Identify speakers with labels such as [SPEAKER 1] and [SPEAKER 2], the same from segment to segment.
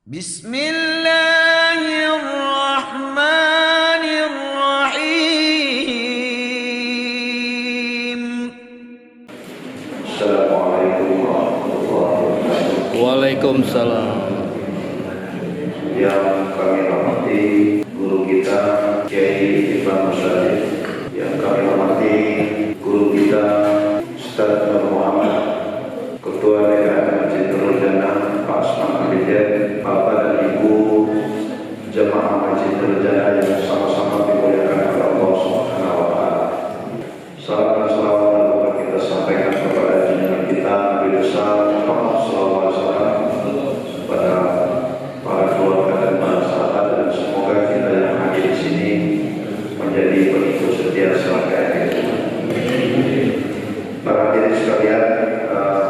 [SPEAKER 1] Bismillahirrahmanirrahim.
[SPEAKER 2] Assalamualaikum warahmatullahi wabarakatuh.
[SPEAKER 3] Waalaikumsalam.
[SPEAKER 2] Yang kami hormati guru kita Kiai Ibn Masyarif, yang kami hormati guru kita Ustaz Nur Muhammad, Ketua DKM Masjid Nurul Jannah Pak Asman Abidin, Bapak dan Ibu Jemaah Masjid Nurul Jannah yang sama-sama dimuliakan oleh Allah Subhanahu wa Ta'ala. Salam dan selawat dan berkah kita sampaikan kepada junjungan kita Nabi besar Muhammad SAW, kepada para keluarga dan para sahabat, dan semoga kita yang hadir di sini menjadi pengikut setia selama hidup. Para hadirin sekalian,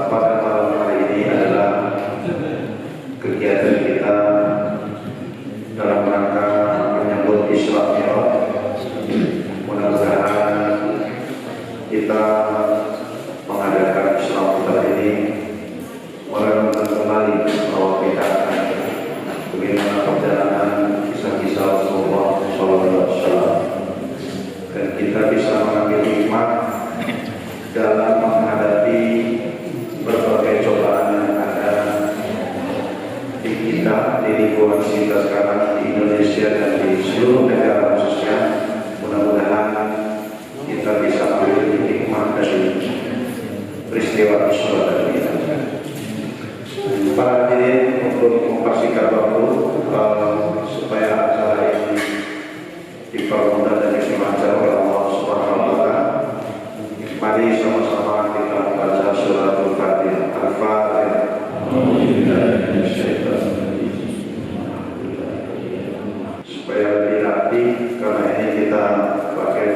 [SPEAKER 2] pada malam hari ini adalah kegiatan kita dalam rangka menyambut Isra Mi'raj. Mudah-mudahan kita mengadakan Isra Mi'raj ini merenungkan kembali bahwa kita akan bagaimana perjalanan kisah-kisah Rasulullah SAW, dan kita bisa mengambil hikmah dalam menghadapi berbagai cobaan yang ada di kita, di lingkungan kita sekarang di Indonesia dan di seluruh negara khususnya. Mudah-mudahan kita bisa ambil hikmah dari peristiwa Isra ini. Para hadirin, untuk mempersingkat waktu supaya acara ini dipermudah dan dilancarkan oleh Allah Subhanahu wa Ta'ala, mari sama-sama kita membaca suratul Fatihah. Al-Fatihah. Supaya lebih rapi, karena ini kita pakai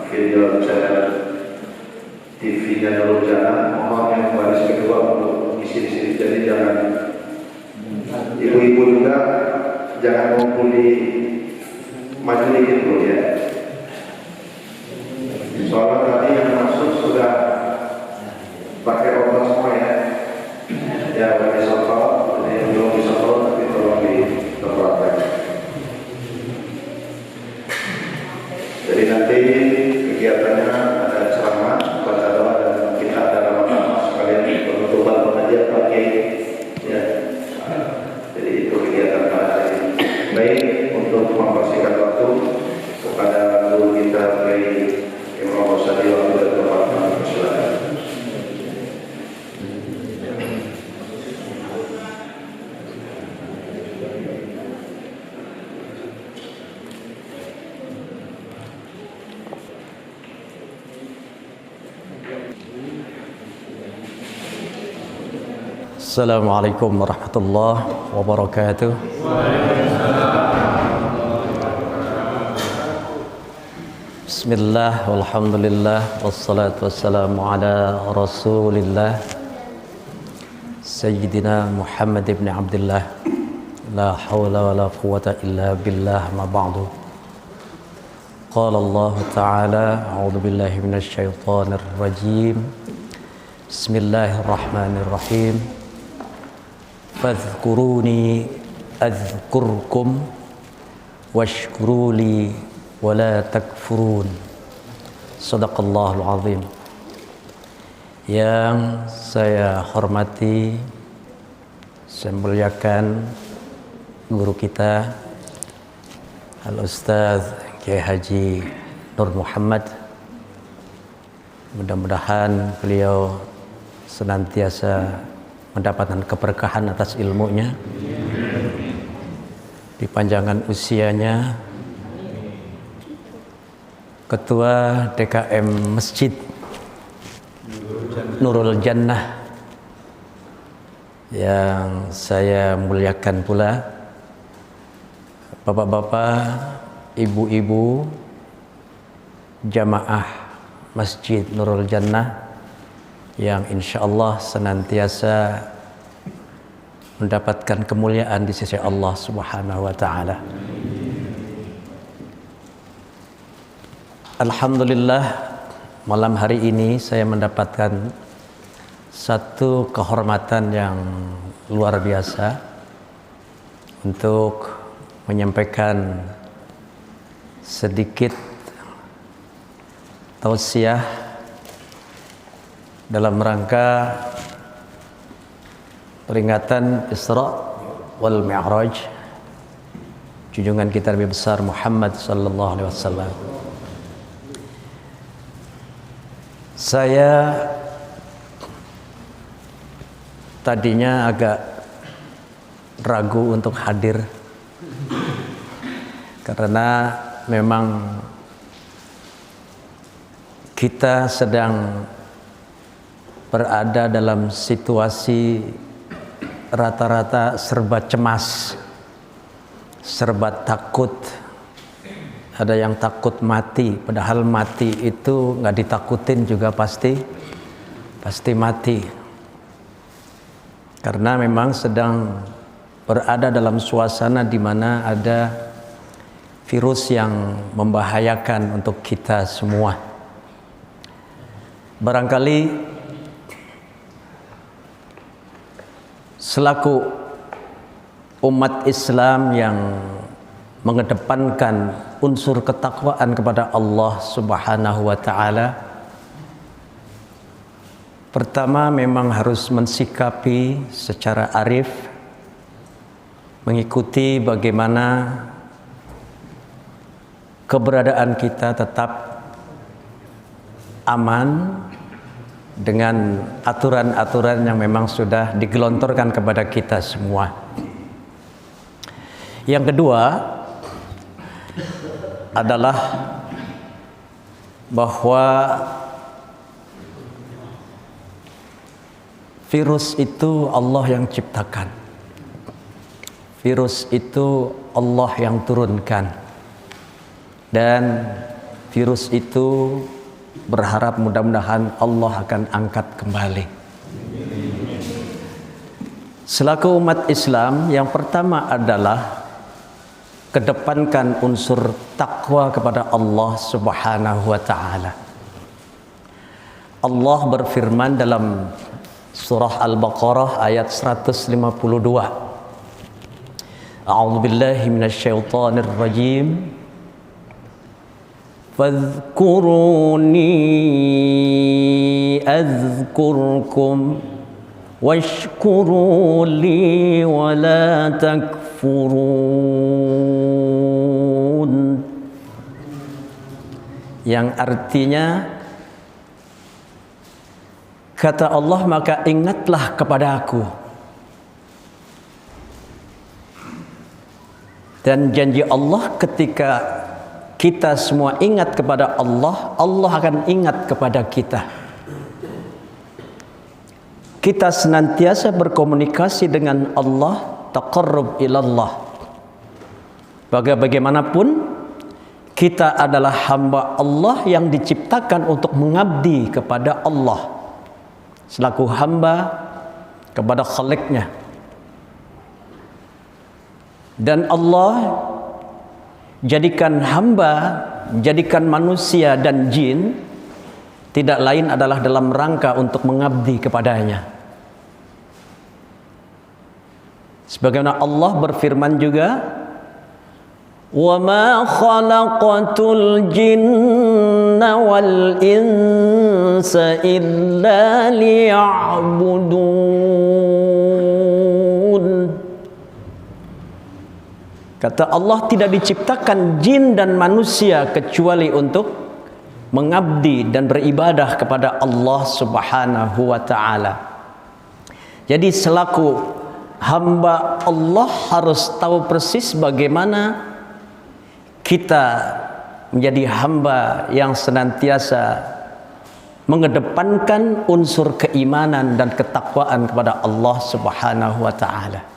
[SPEAKER 2] video channel TV-nya Nurul Jannah. Mohon yang baris kedua untuk isi di sini, jadi jangan ibu-ibu juga jangan ngumpul di maju dikit dulu ya. Soalnya tadi yang masuk sudah pakai obat semua ya. Ya, pakai sotol. Jadi yang belum disotol tapi tolong diterapkan. Jadi nanti kegiatannya ada ceramah, baca doa, dan kita ada ramah-ramah sekalian penutupan pengajian pakai ya. Jadi itu kegiatan pada hari ini. Baik, untuk mempersingkat waktu, kepada guru kita Kiai Imam Rosadi waktu dan tempat silakan.
[SPEAKER 3] Assalamualaikum warahmatullahi wabarakatuh. Bismillah, walhamdulillah, wassalatu wassalamu ala rasulillah Sayyidina Muhammad ibn Abdullah. La hawla wa la quwata illa billah, ma ba'du. Qala Allah ta'ala, a'udhu billahi minasyaitanir rajim. Bismillahirrahmanirrahim. Fadhkuruni adhkurkum washkuruli wala takfurun. Sadaqallahul azim. Yang saya hormati, saya muliakan guru kita Al-Ustaz Kiai Haji Nur Muhammad. Mudah-mudahan beliau senantiasa mendapatkan keberkahan atas ilmunya, dipanjangkan usianya. Ketua DKM Masjid Nurul Jannah yang saya muliakan pula, bapak-bapak, ibu-ibu, jamaah Masjid Nurul Jannah yang insya Allah senantiasa mendapatkan kemuliaan di sisi Allah Subhanahu wa Ta'ala. Alhamdulillah, malam hari ini saya mendapatkan satu kehormatan yang luar biasa untuk menyampaikan sedikit tausiah dalam rangka peringatan Isra wal Mi'raj junjungan kita Nabi besar Muhammad sallallahu alaihi wasallam. Saya tadinya agak ragu untuk hadir karena memang kita sedang berada dalam situasi rata-rata serba cemas, serba takut. Ada yang takut mati, padahal mati itu nggak ditakutin juga pasti mati. Karena memang sedang berada dalam suasana di mana ada virus yang membahayakan untuk kita semua. Barangkali selaku umat Islam yang mengedepankan unsur ketakwaan kepada Allah Subhanahu wa taala, pertama memang harus mensikapi secara arif, mengikuti bagaimana keberadaan kita tetap aman dengan aturan-aturan yang memang sudah digelontorkan kepada kita semua. Yang kedua adalah bahwa virus itu Allah yang ciptakan. Virus itu Allah yang turunkan. Dan virus itu berharap mudah-mudahan Allah akan angkat kembali. Selaku umat Islam, yang pertama adalah kedepankan unsur takwa kepada Allah Subhanahu wa taala. Allah berfirman dalam surah Al-Baqarah ayat 152. A'udzubillahi minasyaitonir rajim. Fadhkuruni azkurkum washkuru li wa la takfurun. Yang artinya, kata Allah, maka ingatlah kepada aku. Dan janji Allah, ketika kita semua ingat kepada Allah, Allah akan ingat kepada kita. Kita senantiasa berkomunikasi dengan Allah, taqarrub ilallah. Bagaimanapun, kita adalah hamba Allah yang diciptakan untuk mengabdi kepada Allah, selaku hamba kepada Khalik-Nya. Dan Allah jadikan hamba, jadikan manusia dan jin tidak lain adalah dalam rangka untuk mengabdi kepadanya. Sebagaimana Allah berfirman juga, "Wa ma khalaqatul jinna wal insa illa liya'budun." Kata Allah, tidak diciptakan jin dan manusia kecuali untuk mengabdi dan beribadah kepada Allah Subhanahu wa taala. Jadi selaku hamba Allah harus tahu persis bagaimana kita menjadi hamba yang senantiasa mengedepankan unsur keimanan dan ketakwaan kepada Allah Subhanahu wa taala.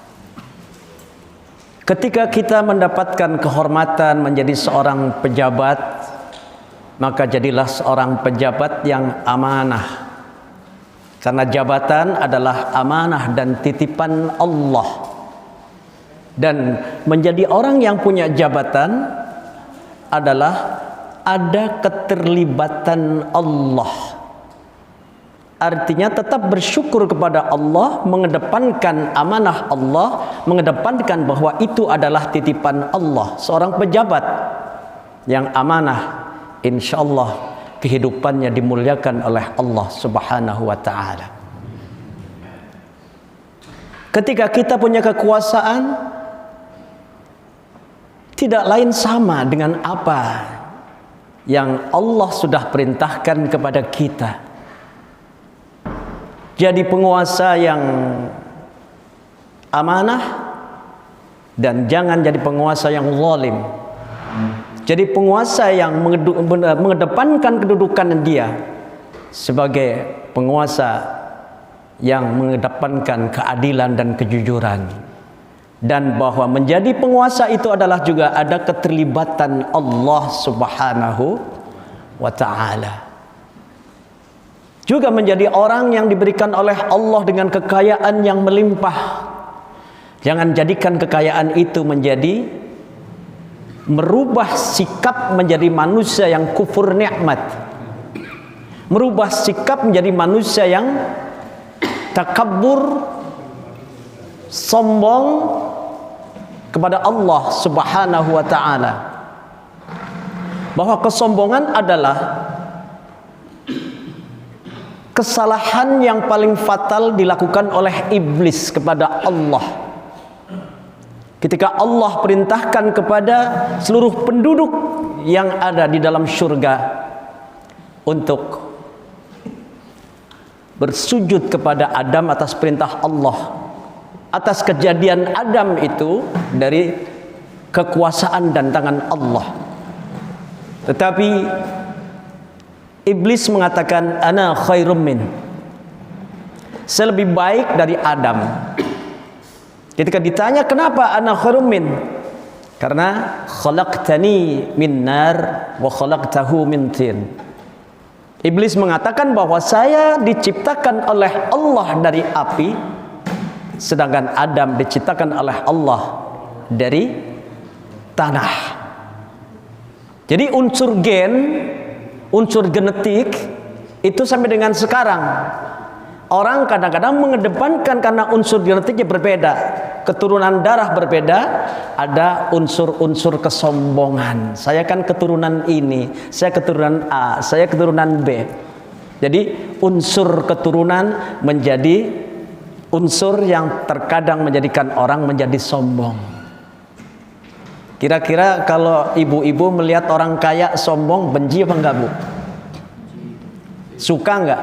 [SPEAKER 3] Ketika kita mendapatkan kehormatan menjadi seorang pejabat, maka jadilah seorang pejabat yang amanah. Karena jabatan adalah amanah dan titipan Allah. Dan menjadi orang yang punya jabatan adalah ada keterlibatan Allah. Artinya tetap bersyukur kepada Allah, mengedepankan amanah Allah, mengedepankan bahwa itu adalah titipan Allah. Seorang pejabat yang amanah, insya Allah kehidupannya dimuliakan oleh Allah Subhanahu wa ta'ala. Ketika kita punya kekuasaan, tidak lain sama dengan apa yang Allah sudah perintahkan kepada kita. Jadi penguasa yang amanah, dan jangan jadi penguasa yang zalim. Jadi penguasa yang mengedepankan kedudukan dia sebagai penguasa yang mengedepankan keadilan dan kejujuran. Dan bahwa menjadi penguasa itu adalah juga ada keterlibatan Allah Subhanahu wa ta'ala. Juga menjadi orang yang diberikan oleh Allah dengan kekayaan yang melimpah. Jangan jadikan kekayaan itu menjadi merubah sikap menjadi manusia yang kufur nikmat, merubah sikap menjadi manusia yang takabur, sombong kepada Allah Subhanahu wa ta'ala. Bahwa kesombongan adalah kesalahan yang paling fatal dilakukan oleh iblis kepada Allah. Ketika Allah perintahkan kepada seluruh penduduk yang ada di dalam surga untuk bersujud kepada Adam atas perintah Allah, atas kejadian Adam itu dari kekuasaan dan tangan Allah. Tetapi iblis mengatakan, ana khairum min, saya lebih baik dari Adam. Ketika ditanya kenapa ana khairum min, karena khalaqtani min nar wa khalaqtahu min tin. Iblis mengatakan bahwa saya diciptakan oleh Allah dari api, sedangkan Adam diciptakan oleh Allah dari tanah. Jadi unsur gen, unsur genetik itu sampai dengan sekarang orang kadang-kadang mengedepankan karena unsur genetiknya berbeda, keturunan darah berbeda, ada unsur-unsur kesombongan. Saya kan keturunan ini, saya keturunan A, saya keturunan B. Jadi unsur keturunan menjadi unsur yang terkadang menjadikan orang menjadi sombong. Kira-kira kalau ibu-ibu melihat orang kaya sombong, benci apa enggak, Bu? Suka enggak?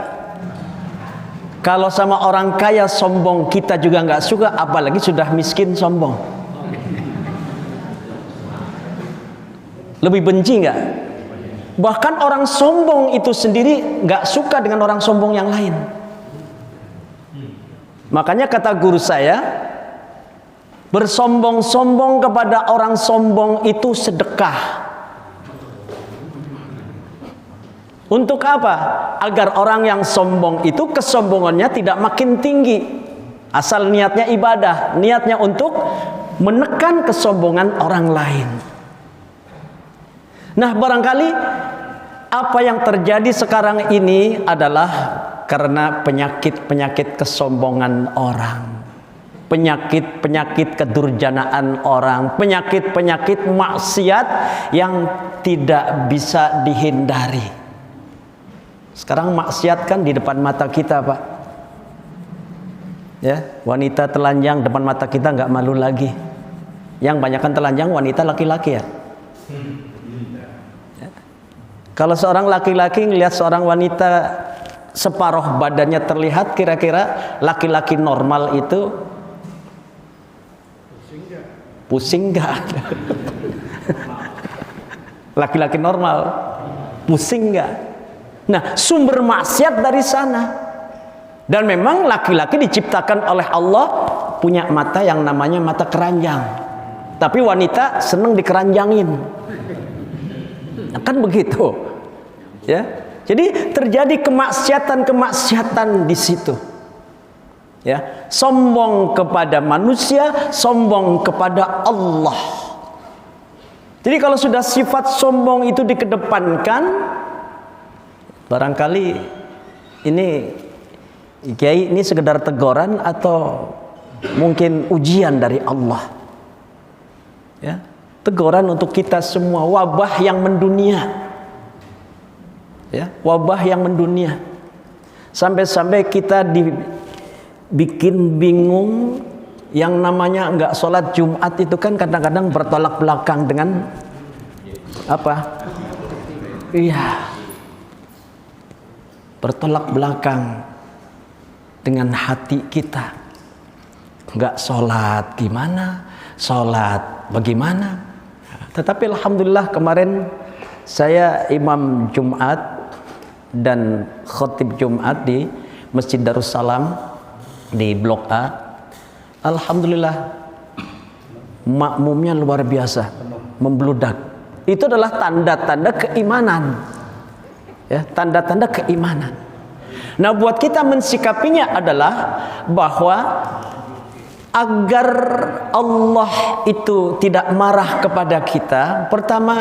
[SPEAKER 3] Kalau sama orang kaya sombong kita juga enggak suka, apalagi sudah miskin sombong. Lebih benci enggak? Bahkan orang sombong itu sendiri enggak suka dengan orang sombong yang lain. Makanya kata guru saya, bersombong-sombong kepada orang sombong itu sedekah. Untuk apa? Agar orang yang sombong itu kesombongannya tidak makin tinggi. Asal niatnya ibadah, niatnya untuk menekan kesombongan orang lain. Nah, barangkali apa yang terjadi sekarang ini adalah karena penyakit-penyakit kesombongan orang, penyakit-penyakit kedurjanaan orang, penyakit-penyakit maksiat yang tidak bisa dihindari. Sekarang maksiat kan di depan mata kita, Pak. Ya, wanita telanjang depan mata kita nggak malu lagi. Yang banyakkan telanjang wanita laki-laki ya. Kalau seorang laki-laki ngelihat seorang wanita separuh badannya terlihat, kira-kira laki-laki normal itu pusing nggak? Laki-laki normal pusing nggak? Nah, sumber maksiat dari sana. Dan memang laki-laki diciptakan oleh Allah punya mata yang namanya mata keranjang. Tapi wanita senang dikeranjangin. Nah, kan begitu. Ya. Jadi terjadi kemaksiatan-kemaksiatan di situ. Ya, sombong kepada manusia, sombong kepada Allah. Jadi kalau sudah sifat sombong itu dikedepankan, barangkali ini Kiai, ini sekedar teguran atau mungkin ujian dari Allah? Ya, teguran untuk kita semua, wabah yang mendunia. Ya, wabah yang mendunia. Sampai-sampai kita dibikin bingung. Yang namanya enggak sholat Jumat itu kan kadang-kadang bertolak belakang dengan apa? Iya, bertolak belakang dengan hati kita. Enggak sholat gimana? Sholat bagaimana? Tetapi alhamdulillah kemarin saya imam Jumat dan khotib Jumat di Masjid Darussalam di Blok A. Alhamdulillah makmumnya luar biasa, membludak. Itu adalah tanda-tanda keimanan, ya, tanda-tanda keimanan. Nah, buat kita mensikapinya adalah bahwa agar Allah itu tidak marah kepada kita, pertama,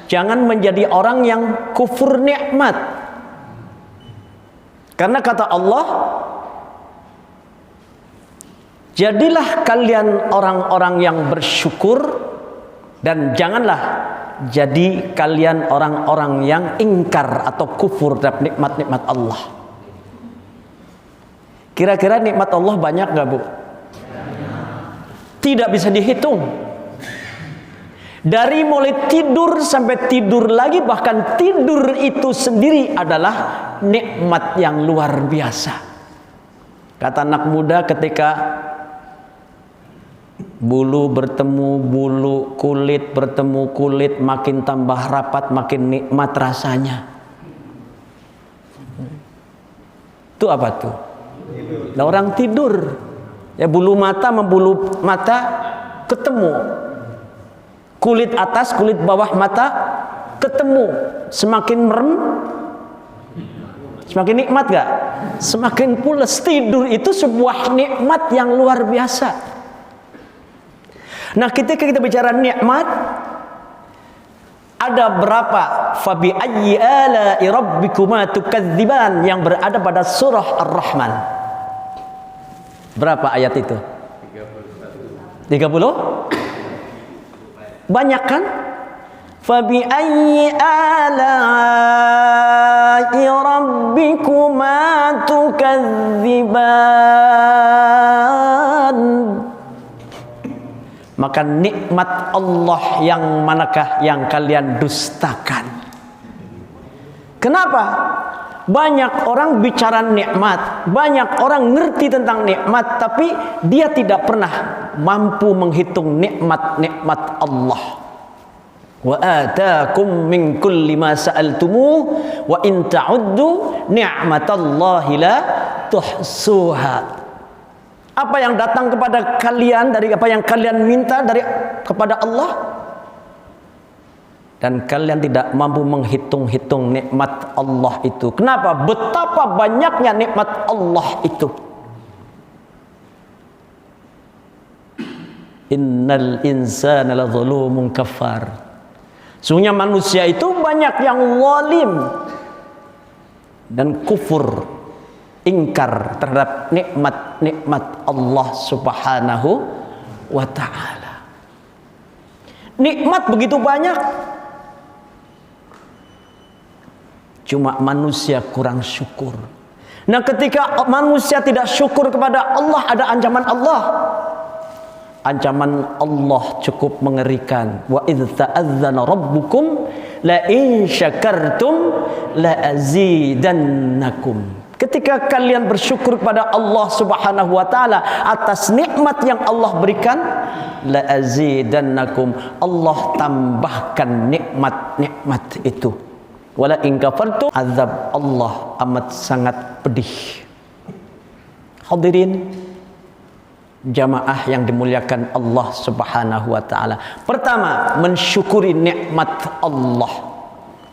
[SPEAKER 3] jangan menjadi orang yang kufur nikmat. Karena kata Allah, jadilah kalian orang-orang yang bersyukur dan janganlah jadi kalian orang-orang yang ingkar atau kufur terhadap nikmat-nikmat Allah. Kira-kira nikmat Allah banyak gak, Bu? Tidak bisa dihitung. Dari mulai tidur sampai tidur lagi, bahkan tidur itu sendiri adalah nikmat yang luar biasa. Kata anak muda ketika bulu bertemu bulu, kulit bertemu kulit, makin tambah rapat, makin nikmat rasanya. Itu apa tuh? Nah, orang tidur, ya, bulu mata membulu mata ketemu, kulit atas kulit bawah mata ketemu, semakin merem semakin nikmat gak? Semakin pulas. Tidur itu sebuah nikmat yang luar biasa. Nah, ketika kita bicara nikmat, ada berapa fabi ayyi ala'i rabbikuma tukadziban yang berada pada surah Ar-Rahman. Berapa ayat itu? 30? Banyak kan? Fabi ayyi ala'i rabbikuma tukadziban. Maka nikmat Allah yang manakah yang kalian dustakan? Kenapa? Banyak orang bicara nikmat, banyak orang ngerti tentang nikmat, tapi dia tidak pernah mampu menghitung nikmat-nikmat Allah. Wa ataakum min kulli ma sa'altumuh wa in ta'uddu ni'matallahi la tuhsuha. Apa yang datang kepada kalian dari apa yang kalian minta dari kepada Allah, dan kalian tidak mampu menghitung-hitung nikmat Allah itu. Kenapa? Betapa banyaknya nikmat Allah itu. Innal insana ladzalumun kafar. Sungguhnya manusia itu banyak yang zalim dan kufur, ingkar terhadap nikmat-nikmat Allah Subhanahu wa ta'ala. Nikmat begitu banyak, cuma manusia kurang syukur. Nah, ketika manusia tidak syukur kepada Allah, ada ancaman Allah. Ancaman Allah cukup mengerikan. Wa idz ta'adzana rabbukum la in syakartum la azidannakum. Ketika kalian bersyukur kepada Allah Subhanahu wa taala atas nikmat yang Allah berikan, la azidannakum, Allah tambahkan nikmat-nikmat itu. Wala in kafartum, azab Allah amat sangat pedih. Hadirin jamaah yang dimuliakan Allah Subhanahu wa taala. Pertama, mensyukuri nikmat Allah.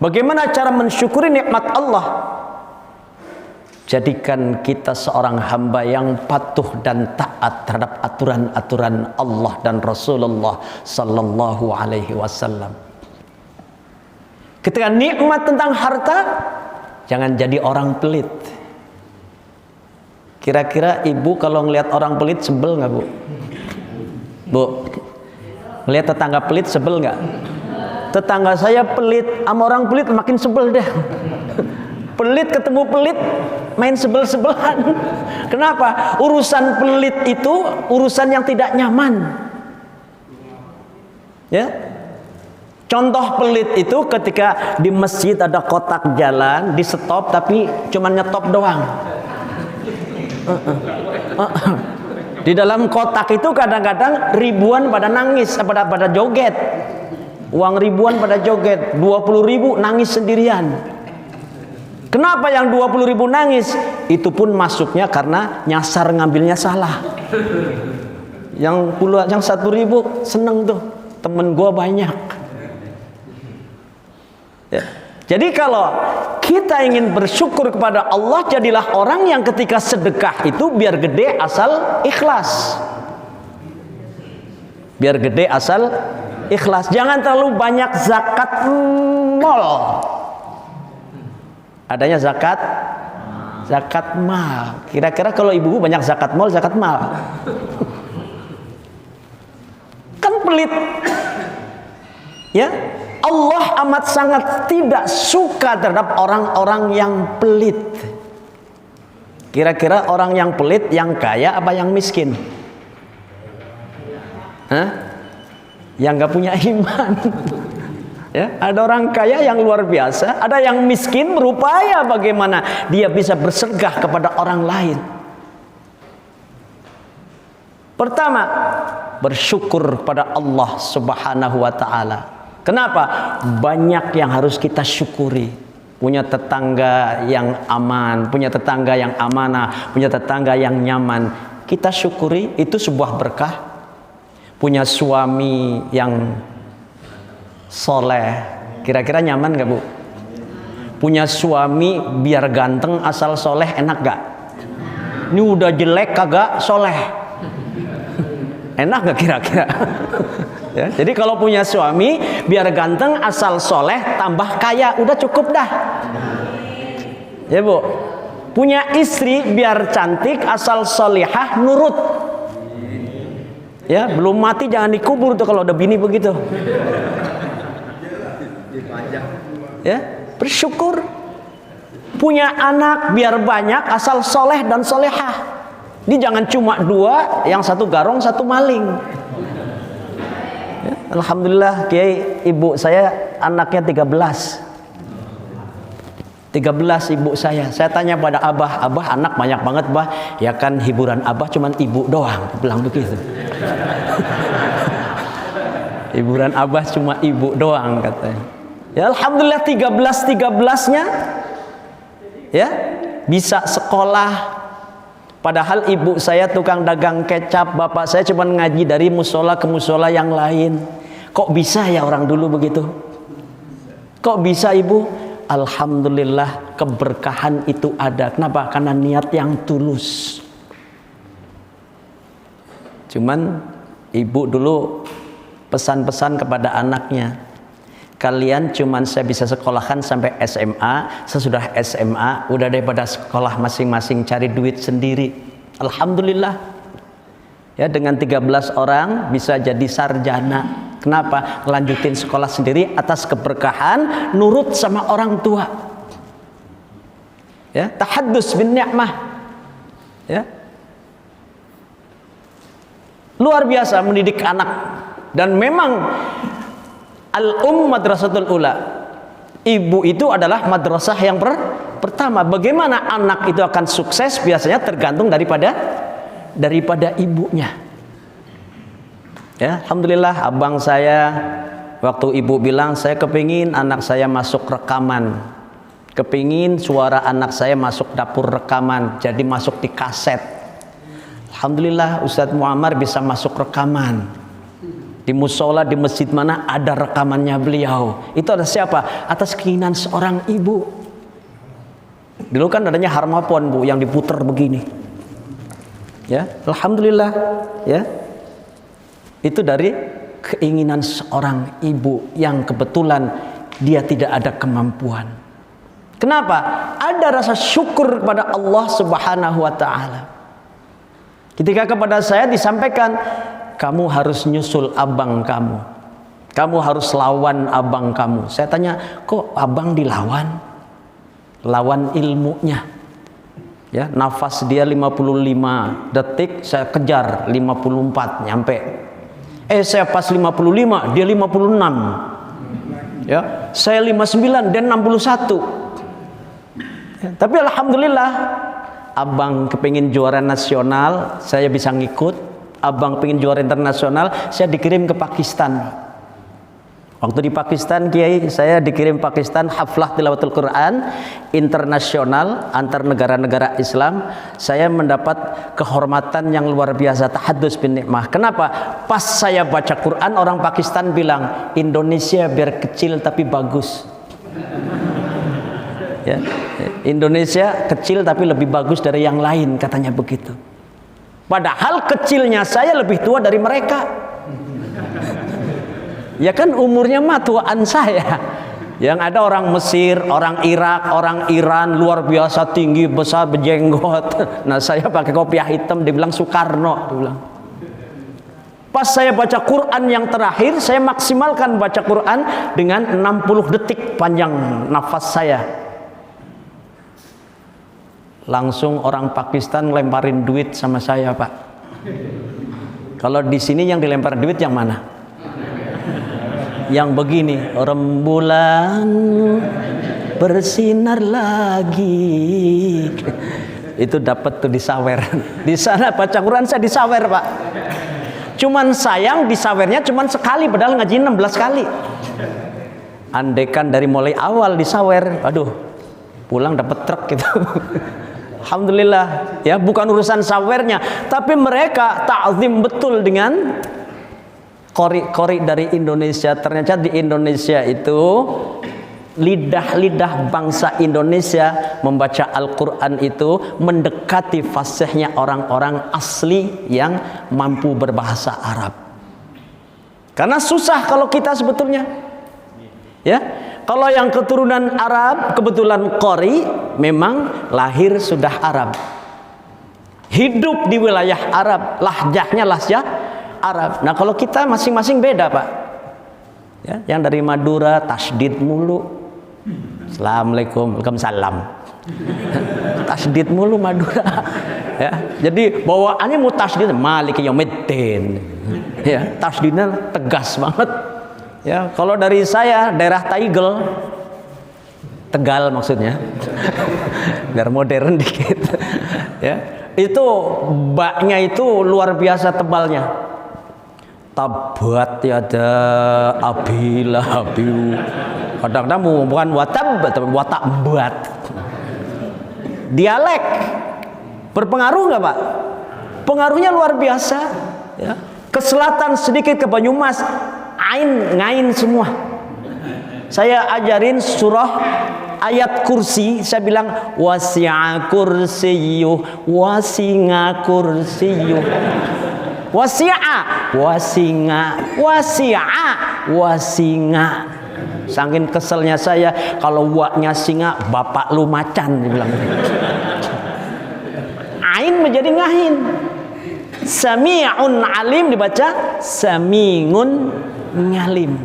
[SPEAKER 3] Bagaimana cara mensyukuri nikmat Allah? Jadikan kita seorang hamba yang patuh dan taat terhadap aturan-aturan Allah dan Rasulullah sallallahu alaihi wasallam. Ketika nikmat tentang harta, jangan jadi orang pelit. Kira-kira ibu kalau ngelihat orang pelit sebel nggak, Bu? Bu, ngelihat tetangga pelit sebel nggak? Tetangga saya pelit, sama orang pelit makin sebel deh. Pelit ketemu pelit, main sebel-sebelan. Kenapa? Urusan pelit itu urusan yang tidak nyaman. Ya, contoh pelit itu ketika di masjid ada kotak jalan, di stop tapi cuma nyetop doang. Di dalam kotak itu kadang-kadang ribuan pada nangis, pada joget. Uang ribuan pada joget, 20.000 nangis sendirian. Kenapa yang 20.000 nangis? Itu pun masuknya karena nyasar ngambilnya salah. Yang 1.000 seneng tuh, temen gua banyak. Ya. Jadi kalau kita ingin bersyukur kepada Allah, jadilah orang yang ketika sedekah itu biar gede asal ikhlas. Biar gede asal ikhlas. Jangan terlalu banyak zakat mal. Adanya zakat mal. Kira-kira kalau ibu banyak zakat mal, kan pelit. Ya, Allah amat sangat tidak suka terhadap orang-orang yang pelit. Kira-kira orang yang pelit yang kaya apa yang miskin? Hah? Yang gak punya iman. Ya, ada orang kaya yang luar biasa, ada yang miskin berupaya bagaimana dia bisa bersedekah kepada orang lain. Pertama, bersyukur pada Allah Subhanahu wa taala. Kenapa? Banyak yang harus kita syukuri. Punya tetangga yang aman, punya tetangga yang amanah, punya tetangga yang nyaman. Kita syukuri, itu sebuah berkah. Punya suami yang soleh, kira-kira nyaman gak, Bu? Punya suami biar ganteng asal soleh, enak gak? Ini udah jelek kagak soleh, enak gak kira-kira? Ya, jadi kalau punya suami biar ganteng asal soleh tambah kaya, udah cukup dah. Ya, Bu. Punya istri biar cantik asal solihah nurut. Ya, belum mati jangan dikubur tuh kalau udah bini begitu. Ya, bersyukur. Punya anak biar banyak asal soleh dan solehah. Ini jangan cuma 2, yang satu garong satu maling. Ya, alhamdulillah Kiai, ibu saya anaknya 13 ibu saya. Saya tanya pada Abah anak banyak banget, Bah. Ya kan hiburan Abah cuman ibu doang, bilang begitu. Hiburan Abah cuma ibu doang katanya. Ya alhamdulillah 13-nya ya bisa sekolah. Padahal ibu saya tukang dagang kecap, bapak saya cuma ngaji dari musola ke musola yang lain. Kok bisa ya orang dulu begitu? Kok bisa, Ibu? Alhamdulillah keberkahan itu ada. Kenapa? Karena niat yang tulus. Cuman ibu dulu pesan-pesan kepada anaknya, kalian cuman saya bisa sekolahkan sampai SMA. Sesudah SMA udah daripada sekolah masing-masing cari duit sendiri. Alhamdulillah ya, dengan 13 orang bisa jadi sarjana. Kenapa? Lanjutin sekolah sendiri atas keberkahan nurut sama orang tua. Ya, tahaddus bin ni'mah. Ya. Luar biasa mendidik anak. Dan memang madrasatul ula. Ibu itu adalah madrasah yang pertama. Bagaimana anak itu akan sukses biasanya tergantung daripada ibunya. Ya, alhamdulillah abang saya waktu ibu bilang saya kepingin anak saya masuk rekaman, kepingin suara anak saya masuk dapur rekaman, jadi masuk di kaset. Alhamdulillah Ustadz Muammar bisa masuk rekaman. Di musola, di masjid mana ada rekamannya beliau. Itu ada siapa? Atas keinginan seorang ibu. Dulu kan adanya harmapon, Bu, yang diputer begini. Ya, alhamdulillah, ya. Itu dari keinginan seorang ibu yang kebetulan dia tidak ada kemampuan. Kenapa? Ada rasa syukur kepada Allah Subhanahu wa taala. Ketika kepada saya disampaikan, kamu harus nyusul abang kamu, kamu harus lawan abang kamu. Saya tanya, kok abang dilawan? Lawan ilmunya. Ya, nafas dia 55 detik, saya kejar 54 nyampe. Saya pas 55, dia 56. Ya, saya 59 dan 61. Ya, tapi alhamdulillah, abang kepingin juara nasional, saya bisa ngikut. Abang pengen juara internasional, saya dikirim ke Pakistan. Waktu di Pakistan, Kiai, saya dikirim Pakistan haflah tilawatul Quran internasional antar negara-negara Islam. Saya mendapat kehormatan yang luar biasa, tahaddus bin nikmah. Kenapa? Pas saya baca Quran, orang Pakistan bilang, Indonesia biar kecil tapi bagus. Ya, Indonesia kecil tapi lebih bagus dari yang lain, katanya begitu. Padahal kecilnya saya lebih tua dari mereka. Ya kan umurnya mah tuaan saya. Yang ada orang Mesir, orang Irak, orang Iran luar biasa tinggi, besar, berjenggot. Nah, saya pakai kopiah hitam, dibilang Soekarno, dibilang. Pas saya baca Quran yang terakhir, saya maksimalkan baca Quran dengan 60 detik panjang nafas saya. Langsung orang Pakistan lemparin duit sama saya, Pak. Kalau di sini yang dilempar duit yang mana? Yang begini, rembulan bersinar lagi. Itu dapat tuh disawer. Di sana baca Quran saya disawer, Pak. Cuman sayang disawernya cuman sekali, padahal ngaji 16 kali. Andekan dari mulai awal disawer, aduh, pulang dapat truk gitu. Alhamdulillah, ya, bukan urusan sawernya, tapi mereka ta'zim betul dengan kori-kori dari Indonesia. Ternyata di Indonesia itu lidah-lidah bangsa Indonesia membaca Al-Quran itu mendekati fasihnya orang-orang asli yang mampu berbahasa Arab. Karena susah kalau kita sebetulnya, ya. Kalau yang keturunan Arab kebetulan qori, memang lahir sudah Arab, hidup di wilayah Arab, lahjahnya lahjah Arab. Nah, kalau kita masing-masing beda, Pak. Ya, yang dari Madura tasdid mulu. Assalamualaikum, waalaikumsalam. Tasdid mulu Madura. Ya, jadi bawaannya mau tasdid Maliki Yaumiddin. Ya, tasdidnya tegas banget. Ya, kalau dari saya daerah Taigel, Tegal maksudnya. Biar modern dikit. Ya, itu baknya itu luar biasa tebalnya. Tabat yada abila abiu. Kadang-kadang bukan watab tapi watakbat. Dialek berpengaruh nggak, Pak? Pengaruhnya luar biasa. Ya. Ke selatan sedikit, ke Banyumas, ain ngain semua. Saya ajarin surah ayat kursi, saya bilang wasi'a kursiyyu, wasi'a kursiyyu. Wasi'a, wasinga, wasi'a, wasinga. Saking keselnya saya, kalau waknya singa, bapak lu macan, dibilang. Ain menjadi ngahin. Sami'un alim dibaca sami'un ngalim.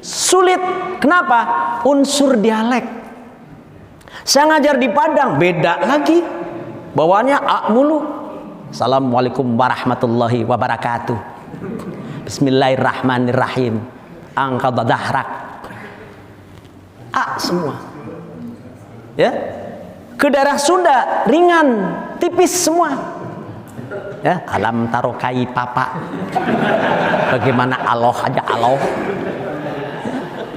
[SPEAKER 3] Sulit. Kenapa? Unsur dialek. Saya ngajar di Padang, beda lagi. Bawaannya a mulu. Assalamualaikum warahmatullahi wabarakatuh. Bismillahirrahmanirrahim. Angkat dahrak. A semua. Ya. Ke daerah Sunda ringan, tipis semua. Ya, alam tarokai papa. Bagaimana Allah aja Allah.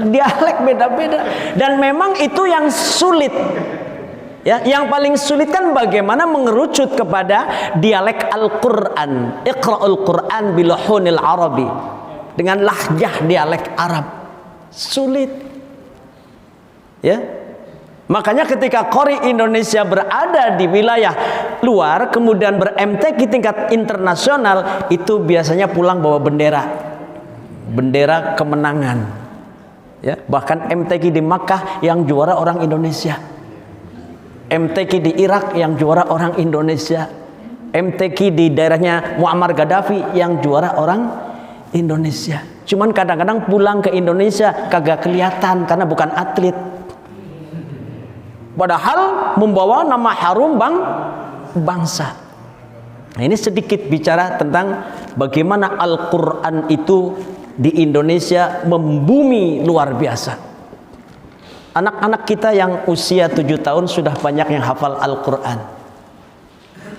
[SPEAKER 3] Dialek beda-beda dan memang itu yang sulit. Ya, yang paling sulit kan bagaimana mengerucut kepada dialek Al-Qur'an. Iqra'ul Qur'an biluhunil Arabi. Dengan lahjah dialek Arab. Sulit. Ya. Makanya ketika qori Indonesia berada di wilayah luar kemudian ber-MTQ tingkat internasional, itu biasanya pulang bawa bendera. Bendera kemenangan. Ya, bahkan MTQ di Makkah yang juara orang Indonesia. MTQ di Irak yang juara orang Indonesia. MTQ di daerahnya Muammar Gaddafi yang juara orang Indonesia. Cuman kadang-kadang pulang ke Indonesia kagak kelihatan karena bukan atlet. Padahal membawa nama harum bangsa. Nah, ini sedikit bicara tentang bagaimana Al-Quran itu di Indonesia membumi luar biasa. Anak-anak kita yang usia 7 tahun sudah banyak yang hafal Al-Quran.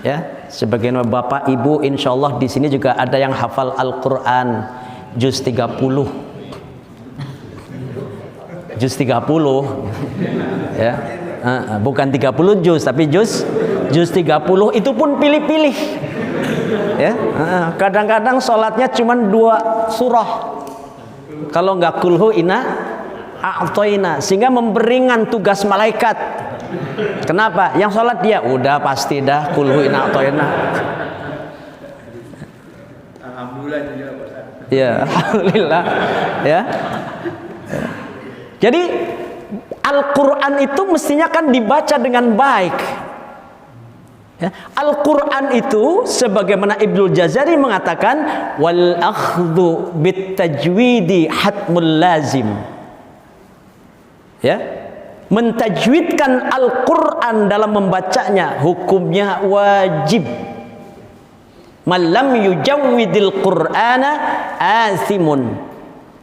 [SPEAKER 3] Ya, sebagian bapak ibu insya Allah di sini juga ada yang hafal Al-Quran juz 30. Juz 30 ya. Bukan 30 juz tapi juz 30 itu pun pilih-pilih. Ya, kadang-kadang sholatnya cuma 2 surah. Kalau nggak kulhu ina a'toina, sehingga memberingan tugas malaikat. Kenapa? Yang sholat dia udah pasti dah kulhu ina a'toina. Alhamdulillah juga Ustaz. Ya, alhamdulillah. Ya. Jadi Al-Quran itu mestinya kan dibaca dengan baik. Ya. Al-Quran itu sebagaimana Ibnul Jazari mengatakan wal akhdhu bit tajwidi hatmul lazim. Ya, mentajwidkan Al-Quran dalam membacanya hukumnya wajib. Malam yujawwidil Qur'ana asimun.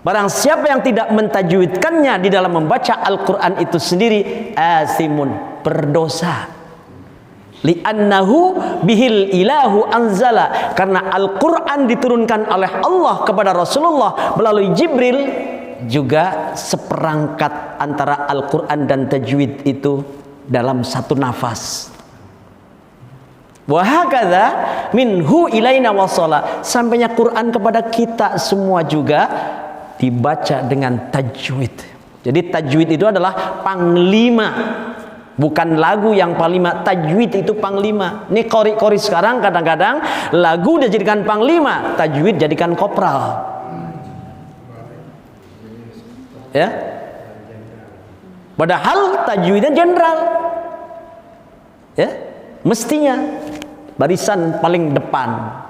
[SPEAKER 3] Barang siapa yang tidak mentajwidkannya di dalam membaca Al-Quran itu sendiri asimun, berdosa. Li'annahu bihil ilahu anzala, karena Al-Quran diturunkan oleh Allah kepada Rasulullah melalui Jibril, juga seperangkat antara Al-Quran dan tajwid itu dalam satu nafas. Wahakadha minhu ilaina wasala, sampainya Quran kepada kita semua juga dibaca dengan tajwid. Jadi tajwid itu adalah panglima, bukan lagu yang panglima. Tajwid itu panglima. Ini kori-kori sekarang kadang-kadang lagu udah jadikan panglima, tajwid jadikan kopral. Ya, padahal tajwidnya jenderal. Ya, mestinya barisan paling depan.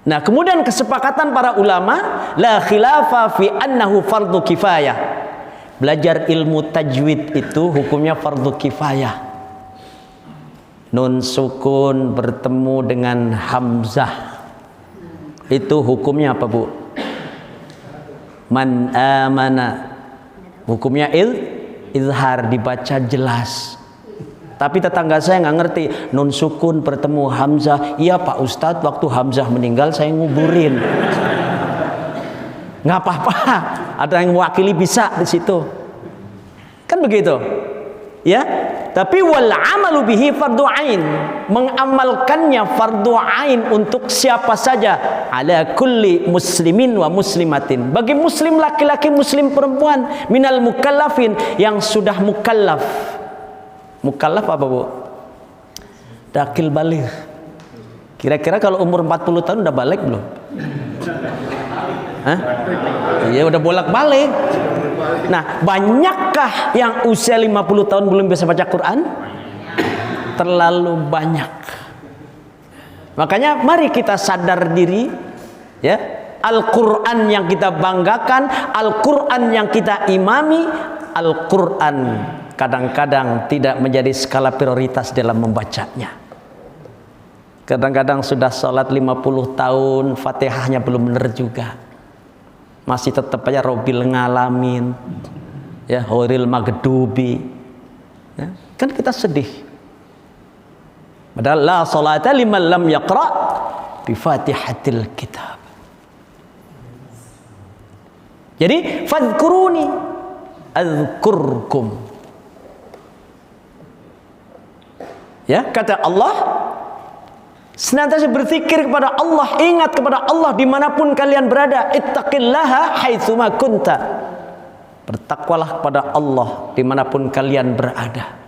[SPEAKER 3] Nah, kemudian kesepakatan para ulama la khilafa fi annahu fardu kifayah. Belajar ilmu tajwid itu hukumnya fardu kifayah. Nun sukun bertemu dengan hamzah itu hukumnya apa, Bu? Man amana hukumnya izhar, dibaca jelas. Tapi tetangga saya nggak ngerti, nun sukun bertemu hamzah. Iya Pak Ustadz, waktu hamzah meninggal saya nguburin. Nggak apa-apa, ada yang mewakili bisa di situ. Kan begitu. Ya, tapi wal amalu bihi fardhu ain, mengamalkannya fardhu ain untuk siapa saja, ala kulli muslimin wa muslimatin, bagi muslim laki-laki muslim perempuan, minal mukallafin, yang sudah mukallaf. Mukallaf apa, Bu? Dakil baligh. Kira-kira kalau umur 40 tahun udah balik belum? Hah? Iya, udah bolak-balik. Nah, banyakkah yang usia 50 tahun belum bisa baca Quran? Terlalu banyak. Makanya mari kita sadar diri, ya. Al-Quran yang kita banggakan, Al-Quran yang kita imami, Al-Quran kadang-kadang tidak menjadi skala prioritas dalam membacanya. Kadang-kadang sudah sholat 50 tahun, Fatihahnya belum benar juga. Masih tetap aja Robil ngalamin, ya, Horil Magdubi, ya, kan kita sedih. Padahal la salata liman lam yaqra bi Fatihatil Kitab. Jadi fadhkuruni adzkurkum. Ya, kata Allah, senantiasa berzikir kepada Allah, ingat kepada Allah dimanapun kalian berada. Ittaqillaha haitsuma kunta. Bertakwalah kepada Allah dimanapun kalian berada.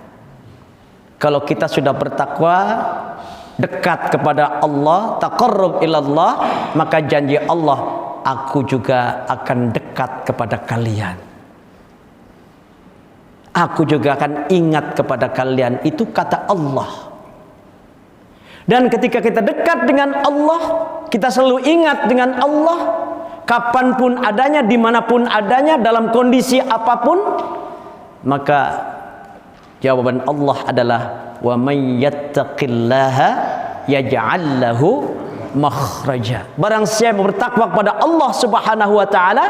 [SPEAKER 3] Kalau kita sudah bertakwa, dekat kepada Allah, taqarrub ilallah, maka janji Allah, aku juga akan dekat kepada kalian. Aku juga akan ingat kepada kalian. Itu kata Allah. Dan ketika kita dekat dengan Allah, kita selalu ingat dengan Allah, kapanpun adanya, dimanapun adanya, dalam kondisi apapun, maka jawaban Allah adalah wa may yattaqillaha yaj'al lahu makhraja. Barang siapa bertakwa kepada Allah Subhanahu wa taala,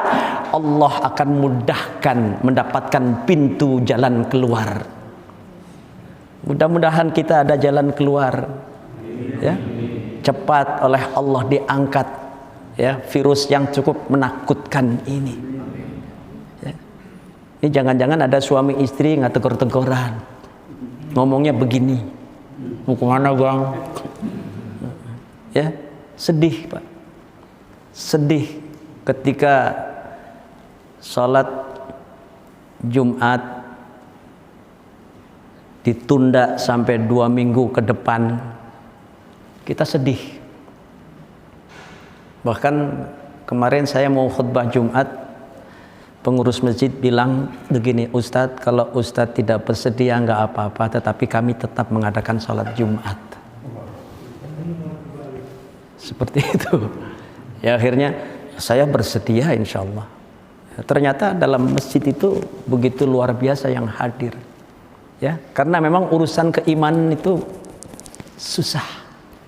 [SPEAKER 3] Allah akan mudahkan mendapatkan pintu jalan keluar. Mudah-mudahan kita ada jalan keluar, ya. Cepat oleh Allah diangkat, ya, virus yang cukup menakutkan ini. Ya. Ini jangan-jangan ada suami istri nggak tegur-teguran, ngomongnya begini, mau kemana bang? Ya, sedih Pak, sedih ketika sholat Jumat ditunda sampai 2 minggu ke depan, kita sedih. Bahkan kemarin saya mau khutbah Jumat, pengurus masjid bilang begini, Ustadz, kalau Ustadz tidak bersedia nggak apa-apa, tetapi kami tetap mengadakan sholat Jumat. Seperti itu. Ya akhirnya saya bersedia insya Allah. Ternyata dalam masjid itu begitu luar biasa yang hadir. Ya, karena memang urusan keimanan itu susah,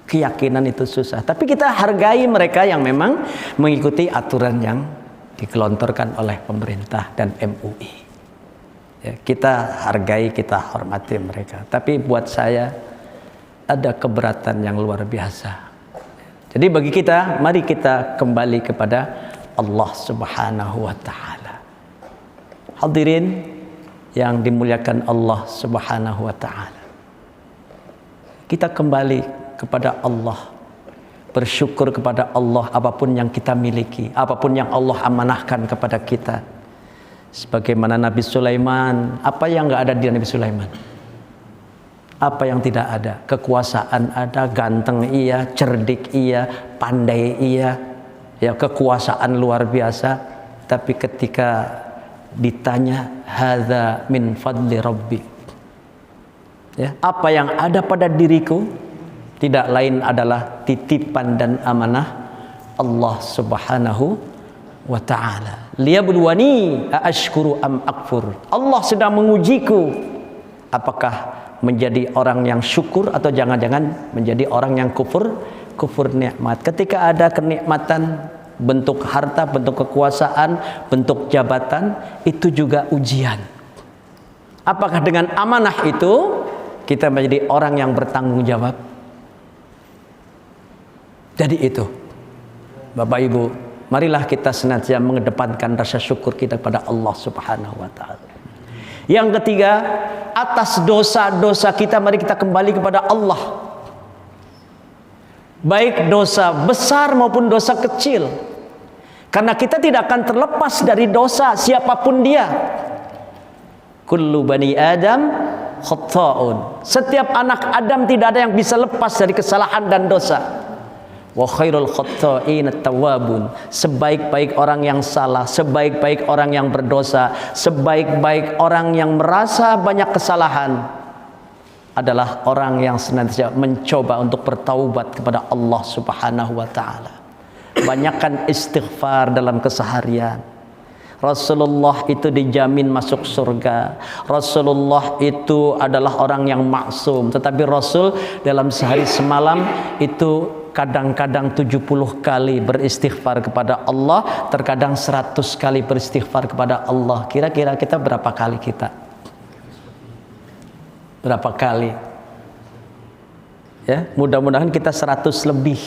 [SPEAKER 3] keyakinan itu susah. Tapi kita hargai mereka yang memang mengikuti aturan yang digelontorkan oleh pemerintah dan MUI. Ya, kita hargai, kita hormati mereka. Tapi buat saya ada keberatan yang luar biasa. Jadi bagi kita, mari kita kembali kepada Allah Subhanahu wa taala. Hadirin yang dimuliakan Allah Subhanahu wa taala. Kita kembali kepada Allah. Bersyukur kepada Allah apapun yang kita miliki, apapun yang Allah amanahkan kepada kita. Sebagaimana Nabi Sulaiman, apa yang enggak ada di Nabi Sulaiman? Apa yang tidak ada? Kekuasaan ada, ganteng iya, cerdik iya, pandai iya, ya kekuasaan luar biasa. Tapi ketika ditanya, hadza min fadli rabbi, ya, apa yang ada pada diriku tidak lain adalah titipan dan amanah Allah Subhanahu wa taala. Liyabluwani aashkuru am akfur. Allah sedang mengujiku, apakah menjadi orang yang syukur atau jangan-jangan menjadi orang yang kufur nikmat. Ketika ada kenikmatan, bentuk harta, bentuk kekuasaan, bentuk jabatan, itu juga ujian. Apakah dengan amanah itu kita menjadi orang yang bertanggung jawab? Jadi itu, Bapak Ibu, marilah kita senantiasa mengedepankan rasa syukur kita kepada Allah Subhanahu wa taala. Yang ketiga, atas dosa-dosa kita mari kita kembali kepada Allah. Baik dosa besar maupun dosa kecil. Karena kita tidak akan terlepas dari dosa siapapun dia. Kullu bani Adam khata'un. Setiap anak Adam tidak ada yang bisa lepas dari kesalahan dan dosa. Wa khairul khatta'in at-tawwabun. Sebaik-baik orang yang salah, sebaik-baik orang yang berdosa, sebaik-baik orang yang merasa banyak kesalahan adalah orang yang senantiasa mencoba untuk bertaubat kepada Allah Subhanahu wa taala. Banyakkan istighfar dalam keseharian. Rasulullah itu dijamin masuk surga. Rasulullah itu adalah orang yang maksum, tetapi Rasul dalam sehari semalam itu kadang-kadang 70 kali beristighfar kepada Allah, terkadang 100 kali beristighfar kepada Allah. Kira-kira kita berapa kali kita? Berapa kali? Ya, mudah-mudahan kita 100 lebih.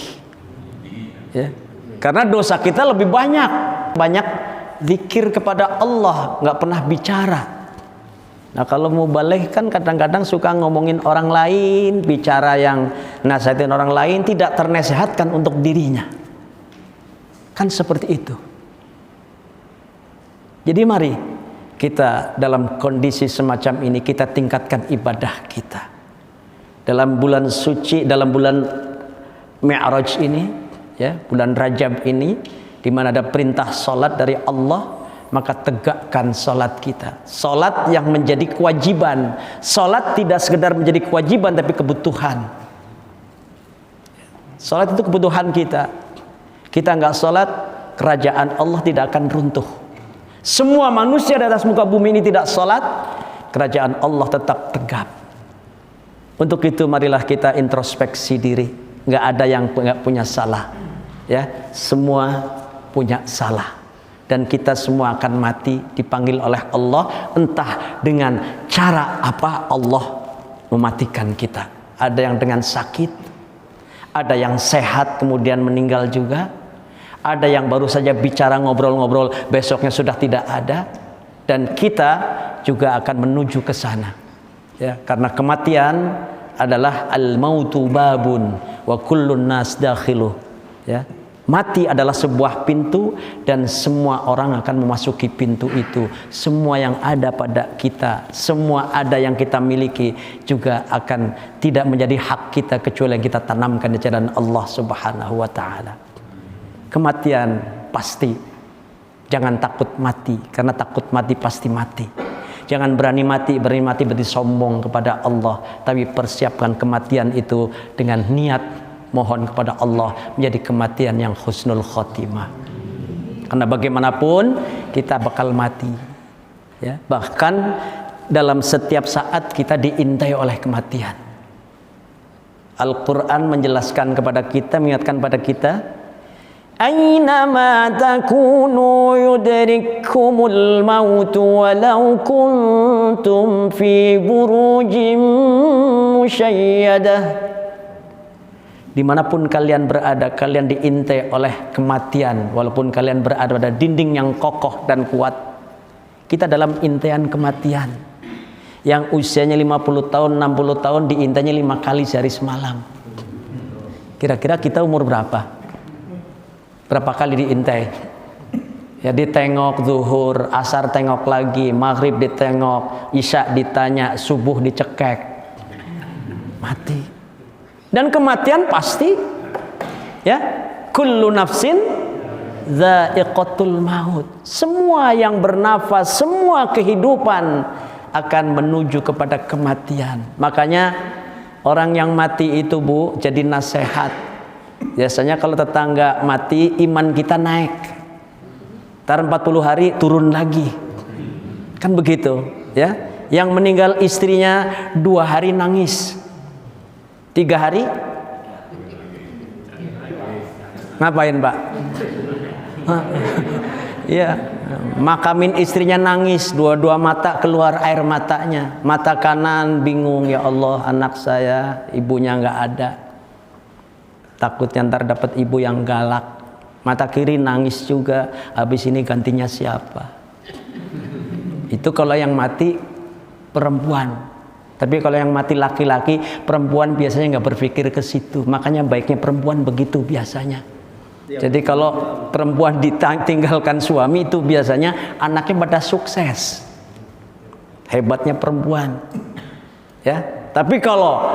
[SPEAKER 3] Ya. Karena dosa kita lebih banyak. Banyak zikir kepada Allah, nggak pernah bicara. Nah kalau mau balik kan kadang-kadang suka ngomongin orang lain, bicara yang nasihatin orang lain, tidak ternasehatkan untuk dirinya. Kan seperti itu. Jadi mari kita dalam kondisi semacam ini kita tingkatkan ibadah kita. Dalam bulan suci, dalam bulan Mi'raj ini, ya, bulan Rajab ini, di mana ada perintah salat dari Allah, maka tegakkan salat kita. Salat yang menjadi kewajiban. Salat tidak sekedar menjadi kewajiban tapi kebutuhan. Salat itu kebutuhan kita. Kita nggak salat, kerajaan Allah tidak akan runtuh. Semua manusia di atas muka bumi ini tidak salat, kerajaan Allah tetap tegap. Untuk itu marilah kita introspeksi diri. Nggak ada yang nggak punya salah, ya. Semua punya salah. Dan kita semua akan mati, dipanggil oleh Allah, entah dengan cara apa Allah mematikan kita. Ada yang dengan sakit, ada yang sehat kemudian meninggal juga, ada yang baru saja bicara ngobrol-ngobrol besoknya sudah tidak ada, dan kita juga akan menuju ke sana. Ya, karena kematian adalah al-mautu babun wa kullun nas dakhiluh. Ya. Mati adalah sebuah pintu dan semua orang akan memasuki pintu itu. Semua yang ada pada kita, semua ada yang kita miliki juga akan tidak menjadi hak kita kecuali yang kita tanamkan di jalan Allah Subhanahu wa taala. Kematian pasti. Jangan takut mati, karena takut mati pasti mati. Jangan berani mati berarti sombong kepada Allah, tapi persiapkan kematian itu dengan niat mohon kepada Allah menjadi kematian yang husnul khotimah. Karena bagaimanapun kita bakal mati, ya. Bahkan dalam setiap saat kita diintai oleh kematian. Al-Quran menjelaskan kepada kita, mengingatkan pada kita, Aynama takunu yudrikkumul mautu walau kuntum fi burujim musyayyadah. Dimanapun kalian berada, kalian diintai oleh kematian. Walaupun kalian berada pada dinding yang kokoh dan kuat, kita dalam intaian kematian. Yang usianya 50 tahun, 60 tahun diintainya 5 kali sehari semalam. Kira-kira kita umur berapa? Berapa kali diintai? Ya, ditengok zuhur, asar tengok lagi, maghrib ditengok, isya ditanya, subuh dicekek. Mati. Dan kematian pasti, ya, kullu nafsin dha'iqatul maut. Semua yang bernafas, semua kehidupan akan menuju kepada kematian. Makanya orang yang mati itu, Bu, jadi nasihat. Biasanya kalau tetangga mati, iman kita naik. Ntar 40 hari turun lagi. Kan begitu, ya. Yang meninggal istrinya 2 hari nangis. 3 hari ngapain, Pak? Ya, makamin istrinya nangis, dua-dua mata keluar air matanya. Mata kanan bingung, ya Allah, anak saya, ibunya nggak ada. Takutnya ntar dapat ibu yang galak. Mata kiri nangis juga, habis ini gantinya siapa? Itu kalau yang mati perempuan. Tapi kalau yang mati laki-laki, perempuan biasanya nggak berpikir ke situ. Makanya baiknya perempuan begitu biasanya. Jadi kalau perempuan ditinggalkan suami itu biasanya anaknya pada sukses. Hebatnya perempuan. Ya. Tapi kalau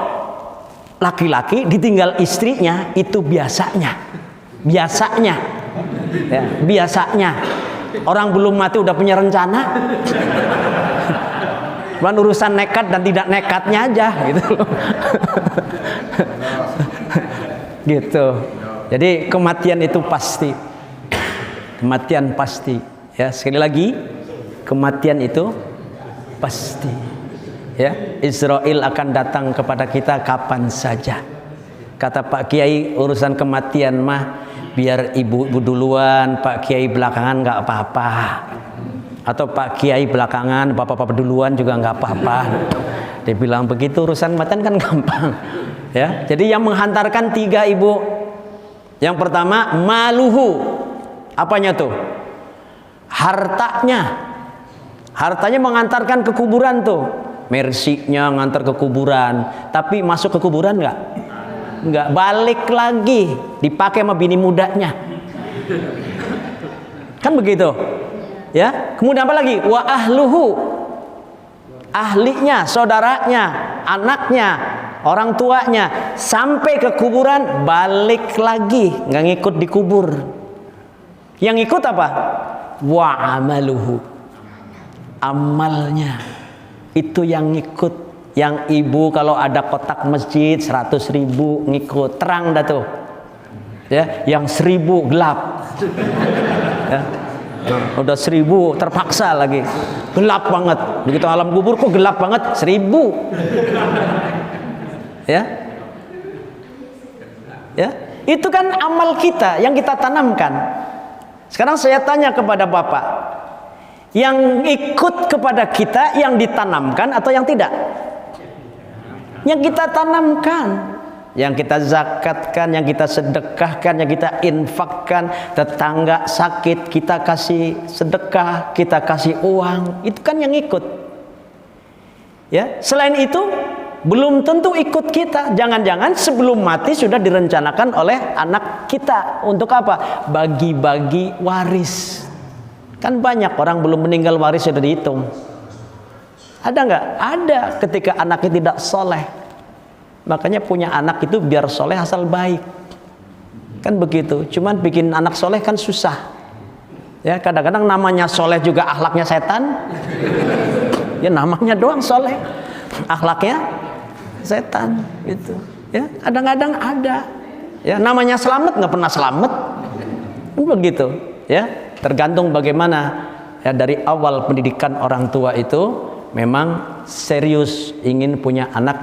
[SPEAKER 3] laki-laki ditinggal istrinya itu biasanya. Biasanya. Ya, biasanya. Orang belum mati udah punya rencana. Bukan urusan nekat dan tidak nekatnya aja gitu loh. Gitu. Jadi kematian itu pasti. Kematian pasti. Ya, sekali lagi, kematian itu pasti. Ya, Israel akan datang kepada kita kapan saja. Kata Pak Kiai, urusan kematian mah biar ibu duluan, Pak Kiai belakangan nggak apa-apa. Atau Pak Kiai belakangan, bapak-bapak duluan juga nggak apa-apa. Dia bilang begitu, urusan kematian kan gampang. Ya, jadi yang menghantarkan 3, Ibu. Yang pertama maluhu, apanya tuh? Hartanya. Hartanya mengantarkan ke kuburan tuh. Mercy-nya ngantar ke kuburan, tapi masuk ke kuburan nggak? Nggak, balik lagi, dipakai sama bini mudanya. Kan begitu. Ya, kemudian apa lagi? Wa ahluhu, ahlinya, saudaranya, anaknya, orang tuanya, sampai ke kuburan balik lagi, nggak ngikut dikubur. Yang ikut apa? Wa amaluhu, amalnya itu yang ngikut. Yang ibu kalau ada kotak masjid 100.000 ngikut, terang dah tuh. Ya, yang 1000 gelap. Ya. Udah 1000 terpaksa lagi. Gelap banget. Begitu alam kubur kok gelap banget? 1000. Ya. Ya, itu kan amal kita yang kita tanamkan. Sekarang saya tanya kepada Bapak, yang ikut kepada kita yang ditanamkan atau yang tidak? Yang kita tanamkan, yang kita zakatkan, yang kita sedekahkan, yang kita infakkan. Tetangga sakit kita kasih sedekah, kita kasih uang, itu kan yang ikut. Ya, selain itu belum tentu ikut kita. Jangan-jangan sebelum mati sudah direncanakan oleh anak kita untuk apa? Bagi-bagi waris. Kan banyak orang belum meninggal waris sudah dihitung. Ada nggak? Ada, ketika anaknya tidak soleh. Makanya punya anak itu biar soleh asal baik. Kan begitu. Cuman bikin anak soleh kan susah. Ya, kadang-kadang namanya soleh juga akhlaknya setan. Ya, namanya doang soleh, akhlaknya setan gitu. Ya, kadang-kadang ada. Ya, namanya selamat nggak pernah selamat. Begitu. Ya, tergantung bagaimana. Ya, dari awal pendidikan orang tua itu memang serius ingin punya anak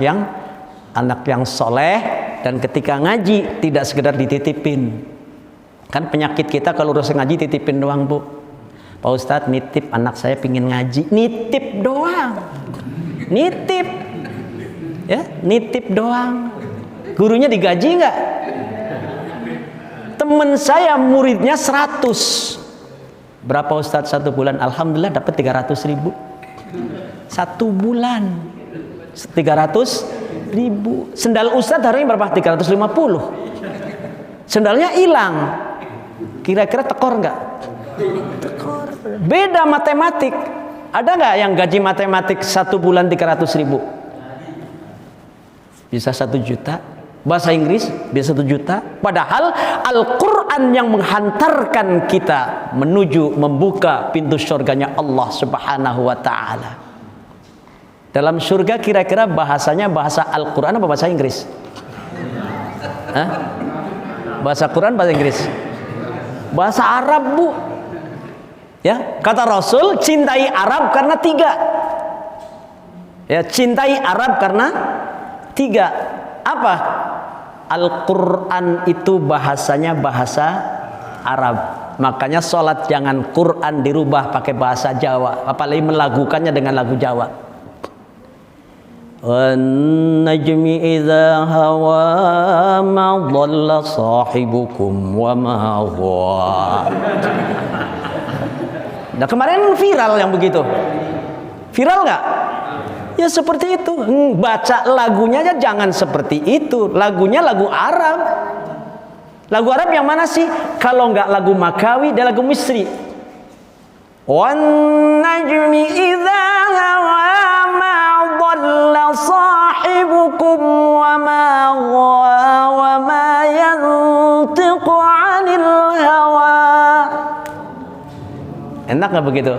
[SPEAKER 3] yang soleh, dan ketika ngaji tidak sekedar dititipin. Kan penyakit kita kalau urusan ngaji titipin doang, Bu. Pak Ustadz nitip anak saya pingin ngaji, nitip doang, nitip, ya nitip doang. Gurunya digaji nggak? Temen saya muridnya 100. Berapa Ustadz satu bulan? Alhamdulillah dapat 300.000 satu bulan. 300.000. Sendal Ustadz harganya berapa? 350. Sendalnya hilang. Kira-kira tekor nggak? Tekor. Beda matematik. Ada nggak yang gaji matematik satu bulan 300.000? Bisa 1 juta. Bahasa Inggris bisa 1 juta. Padahal Al-Quran yang menghantarkan kita menuju membuka pintu surganya Allah Subhanahu wa Ta'ala. Dalam surga kira-kira bahasanya bahasa Al-Quran apa bahasa Inggris? Hah? Bahasa Quran, bahasa Inggris? Bahasa Arab, Bu. Ya, kata Rasul, cintai Arab karena 3. Ya, cintai Arab karena 3. Apa? Al-Quran itu bahasanya bahasa Arab. Makanya sholat jangan Quran dirubah pakai bahasa Jawa, apalagi melagukannya dengan lagu Jawa. Wan-najmi idza hawa ma dhalla sahibukum wa ma ghawa. Nah, kemarin viral yang begitu. Viral nggak? Ya seperti itu. Baca lagunya aja jangan seperti itu. Lagunya lagu Arab. Lagu Arab yang mana sih? Kalau nggak lagu Makawi, dia lagu Misri. Wan-najmi idza hawa ma dhalla sahibukum wa ma ghawa wa ma yantiqu 'anil hawa. Enak nggak begitu?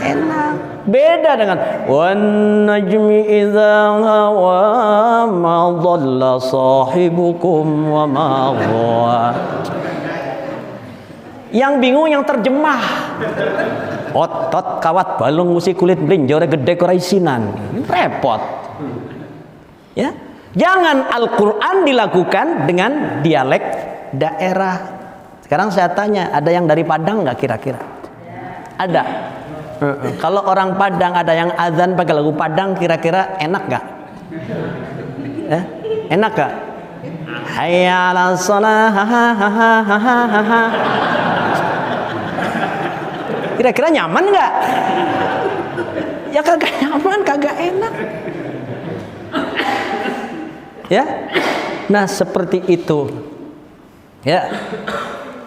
[SPEAKER 3] Enak. Beda dengan wan-najmi idza hawa ma dhalla sahibukum wa ma ghawa. Yang bingung yang terjemah. Otot kawat balung musik kulit blinjore gede ora isinan. Repot. Ya. Jangan Al-Qur'an dilakukan dengan dialek daerah. Sekarang saya tanya, ada yang dari Padang nggak kira-kira? Ada. Kalau orang Padang ada yang azan pakai lagu Padang, kira-kira enak nggak? Enak nggak? Hayya 'alas shalah. Kira-kira nyaman nggak? Ya kagak nyaman, kagak enak. Ya, nah seperti itu. Ya,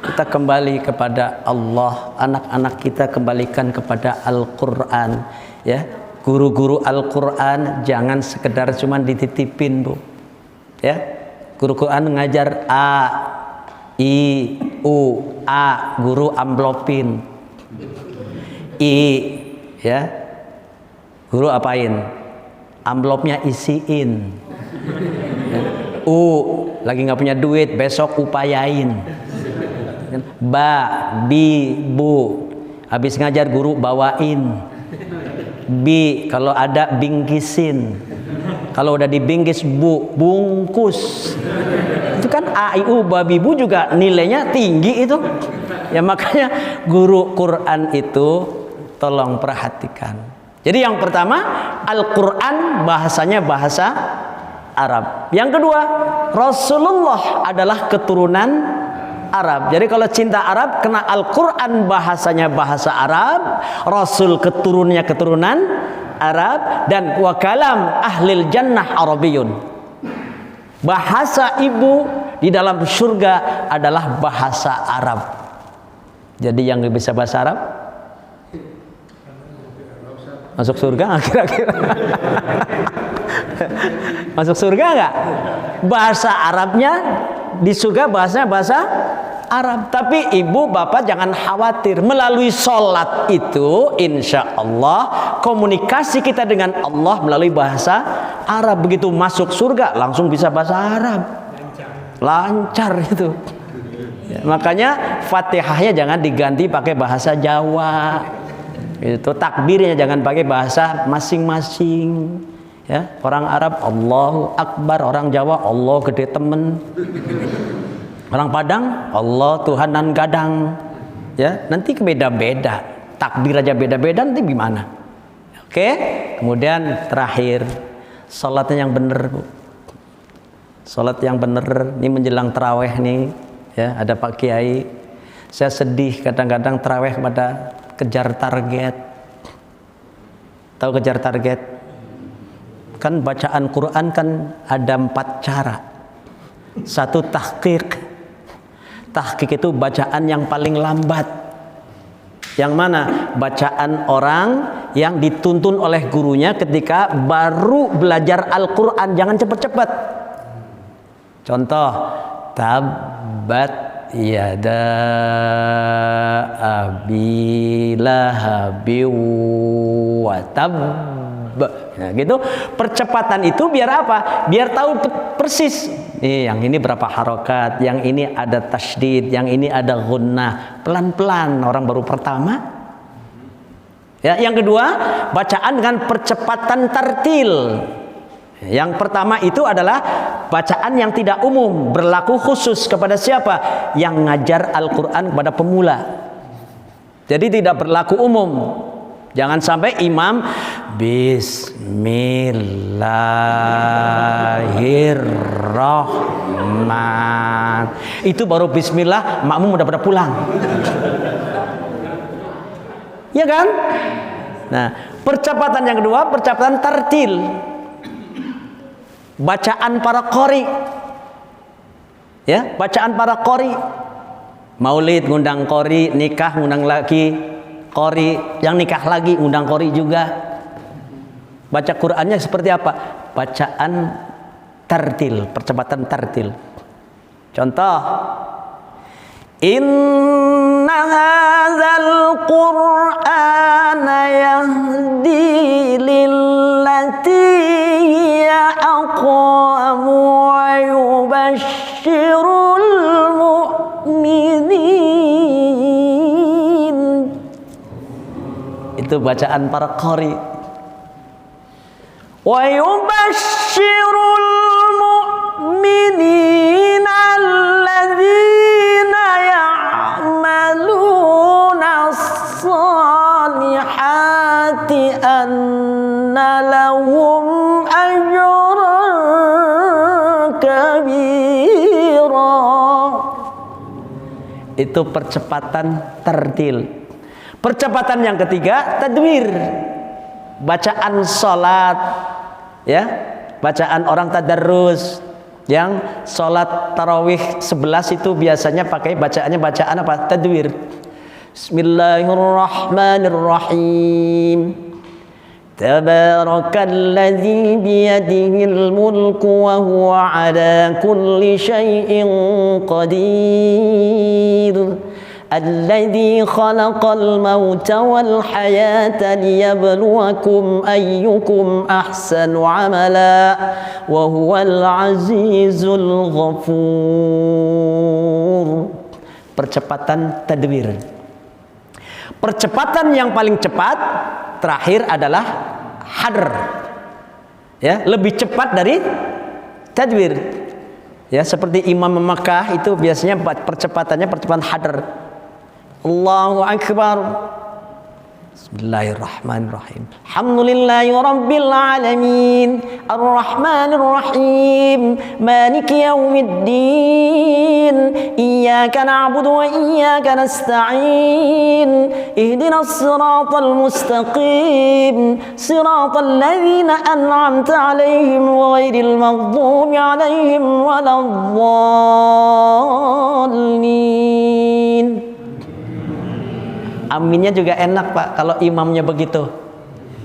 [SPEAKER 3] kita kembali kepada Allah. Anak-anak kita kembalikan kepada Al-Quran. Ya, guru-guru Al-Quran jangan sekedar cuma dititipin, Bu. Ya, guru Quran ngajar A, I, U, A, guru amplopin. I, ya, guru apain? Amplopnya isiin. U, lagi nggak punya duit, besok upayain. Ba, bi, bu, habis ngajar guru bawain. Bi, kalau ada bingkisin. Kalau udah dibingkis, bu, bungkus. Itu kan a, i, u, babi, bu juga nilainya tinggi itu. Ya makanya guru Quran itu tolong perhatikan. Jadi yang pertama, Al-Quran bahasanya bahasa Arab. Yang kedua, Rasulullah adalah keturunan Arab. Jadi kalau cinta Arab, kena Al-Quran bahasanya bahasa Arab, Rasul keturunannya keturunan Arab, dan wa kalam ahlil jannah Arabiyun. Bahasa ibu di dalam surga adalah bahasa Arab. Jadi yang bisa bahasa Arab masuk surga nggak kira-kira? Masuk surga nggak? Bahasa Arabnya di surga bahasanya bahasa Arab. Tapi ibu bapak jangan khawatir, melalui sholat itu insya Allah komunikasi kita dengan Allah melalui bahasa Arab. Begitu masuk surga langsung bisa bahasa Arab, lancar itu ya, makanya Fatihahnya jangan diganti pakai bahasa Jawa, itu takbirnya jangan pakai bahasa masing-masing ya. Orang Arab Allahu Akbar, orang Jawa Allah gede temen, orang Padang Allah Tuhanan gadang ya. Nanti beda-beda, takbir aja beda-beda, nanti gimana? Oke. Kemudian terakhir, salatnya yang benar, Bu. Salat yang benar. Ini menjelang taraweh nih ya, ada Pak Kiai. Saya sedih kadang-kadang taraweh pada kejar target. Tahu kejar target? Kan bacaan Quran kan ada 4 cara. Satu, tahqiq. Tahqiq itu bacaan yang paling lambat. Yang mana? Bacaan orang yang dituntun oleh gurunya ketika baru belajar Al-Quran. Jangan cepat-cepat. Contoh, tabbat yada abi lahabi wa tabb. Nah, gitu. Percepatan itu biar apa? Biar tahu persis. Nih, yang ini berapa harokat, yang ini ada tasydid, yang ini ada gunnah. Pelan-pelan orang baru pertama. Ya, yang kedua, bacaan dengan percepatan tartil. Yang pertama itu adalah bacaan yang tidak umum, berlaku khusus kepada siapa? Yang ngajar Al-Quran kepada pemula. Jadi tidak berlaku umum. Jangan sampai imam Bismillahirrahman, itu baru bismillah, makmum udah pada pulang. Ya kan? Nah, percepatan yang kedua, percepatan tartil. Bacaan para qori. Ya, bacaan para qori. Maulid ngundang qori, nikah ngundang lagi qori, yang nikah lagi ngundang qori juga. Baca Qur'annya seperti apa? Bacaan tartil, percepatan tartil. Contoh, inna hadzal qur'ana yahdi lillati hiya aqwam wa yubashshirul mu'minin. Itu bacaan para qari. Wa yubashshirul mu'minina alladzina ya'maluna as-salihati anna lahum ajran kabira. Itu percepatan tartil. Percepatan yang ketiga, tadwir. Bacaan salat, ya, bacaan orang tadarrus. Yang salat tarawih 11 itu biasanya pakai bacaannya bacaan apa? Tadwir. Bismillahirrahmanirrahim. Tabarakalladzi biyadihil mulku wa huwa ala kulli syai'in qadir. Alladzi khalaqal mauta wal hayata liyabluwakum ayyukum ahsanu amala wa huwal azizul ghafur. Percepatan tadbir. Percepatan yang paling cepat terakhir adalah hadr. Ya, lebih cepat dari tadbir. Ya, seperti imam Makkah itu biasanya percepatannya percepatan hadr. Allahu akbar. Bismillahirrahmanirrahim. Alhamdulillahi rabbil alamin. Arrahmanir rahim. Maliki yaumiddin. Iyyaka na'budu wa iyyaka nasta'in. Ihdinas siratal mustaqim. Siratal ladzina an'amta 'alaihim ghairil maghdubi 'alaihim waladdallin. Aminnya juga enak Pak kalau imamnya begitu.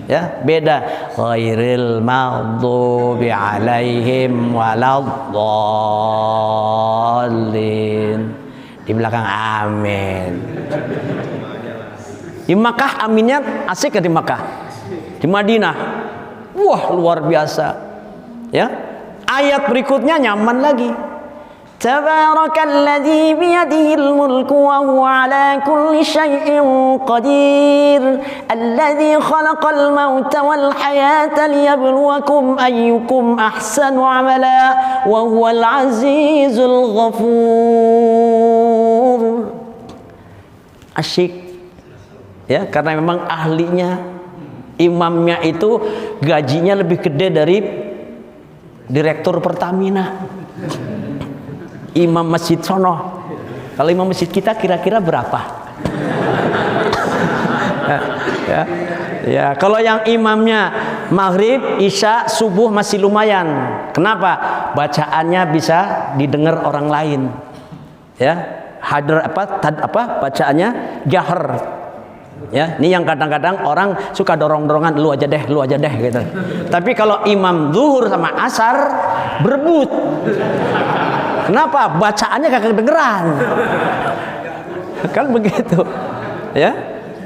[SPEAKER 3] Ya, beda. Ghairil maghdubi 'alaihim waladdallin. Di belakang amin. Di Makkah aminnya asik ya di Makkah. Di Madinah. Wah, luar biasa. Ya. Ayat berikutnya nyaman lagi. Tabarakalladzi biyadihil mulku wa huwa ala kulli syai'in qadir. Alladzi khalaqal mauta wal hayata liyabluwakum ayyukum ahsanu amala wa huwal azizul ghafur. Asyik. Ya, karena memang ahlinya, imamnya itu gajinya lebih gede dari direktur Pertamina. Imam masjid sono. Kalau imam masjid kita kira-kira berapa? Ya, kalau yang imamnya maghrib, isya, subuh masih lumayan. Kenapa? Bacaannya bisa didengar orang lain. Ya, hadar bacaannya jahar. Ya, ini yang kadang-kadang orang suka dorong-dorongan, lu aja deh gitu. Tapi kalau imam zuhur sama asar berebut. Kenapa? Bacaannya kagak kedengeran. Kan begitu. Ya.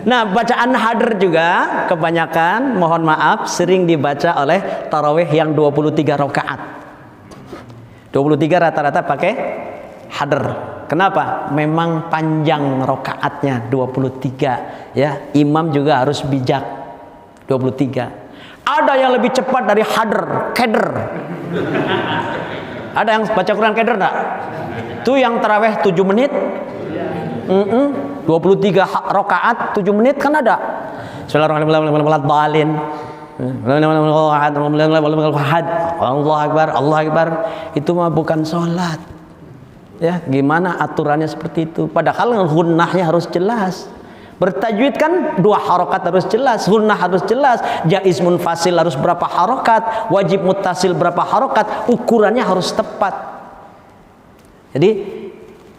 [SPEAKER 3] Nah, bacaan hadr juga kebanyakan, mohon maaf, sering dibaca oleh tarawih yang 23 rakaat. 23 rata-rata pakai hadr. Kenapa? Memang panjang rakaatnya 23, ya. Imam juga harus bijak. 23. Ada yang lebih cepat dari hadr, kedr. Ada yang baca Quran keder enggak? Itu yang tarawih 7 menit. 23 rakaat 7 menit kan ada. Bismillahirrahmanirrahim. Allahu akbar. Itu mah bukan sholat. Ya, gimana aturannya seperti itu? Padahal gunnahnya harus jelas. Bertajwid kan 2 harokat harus jelas, gunnah harus jelas, jaiz munfasil harus berapa harokat, wajib muttasil berapa harokat, ukurannya harus tepat. Jadi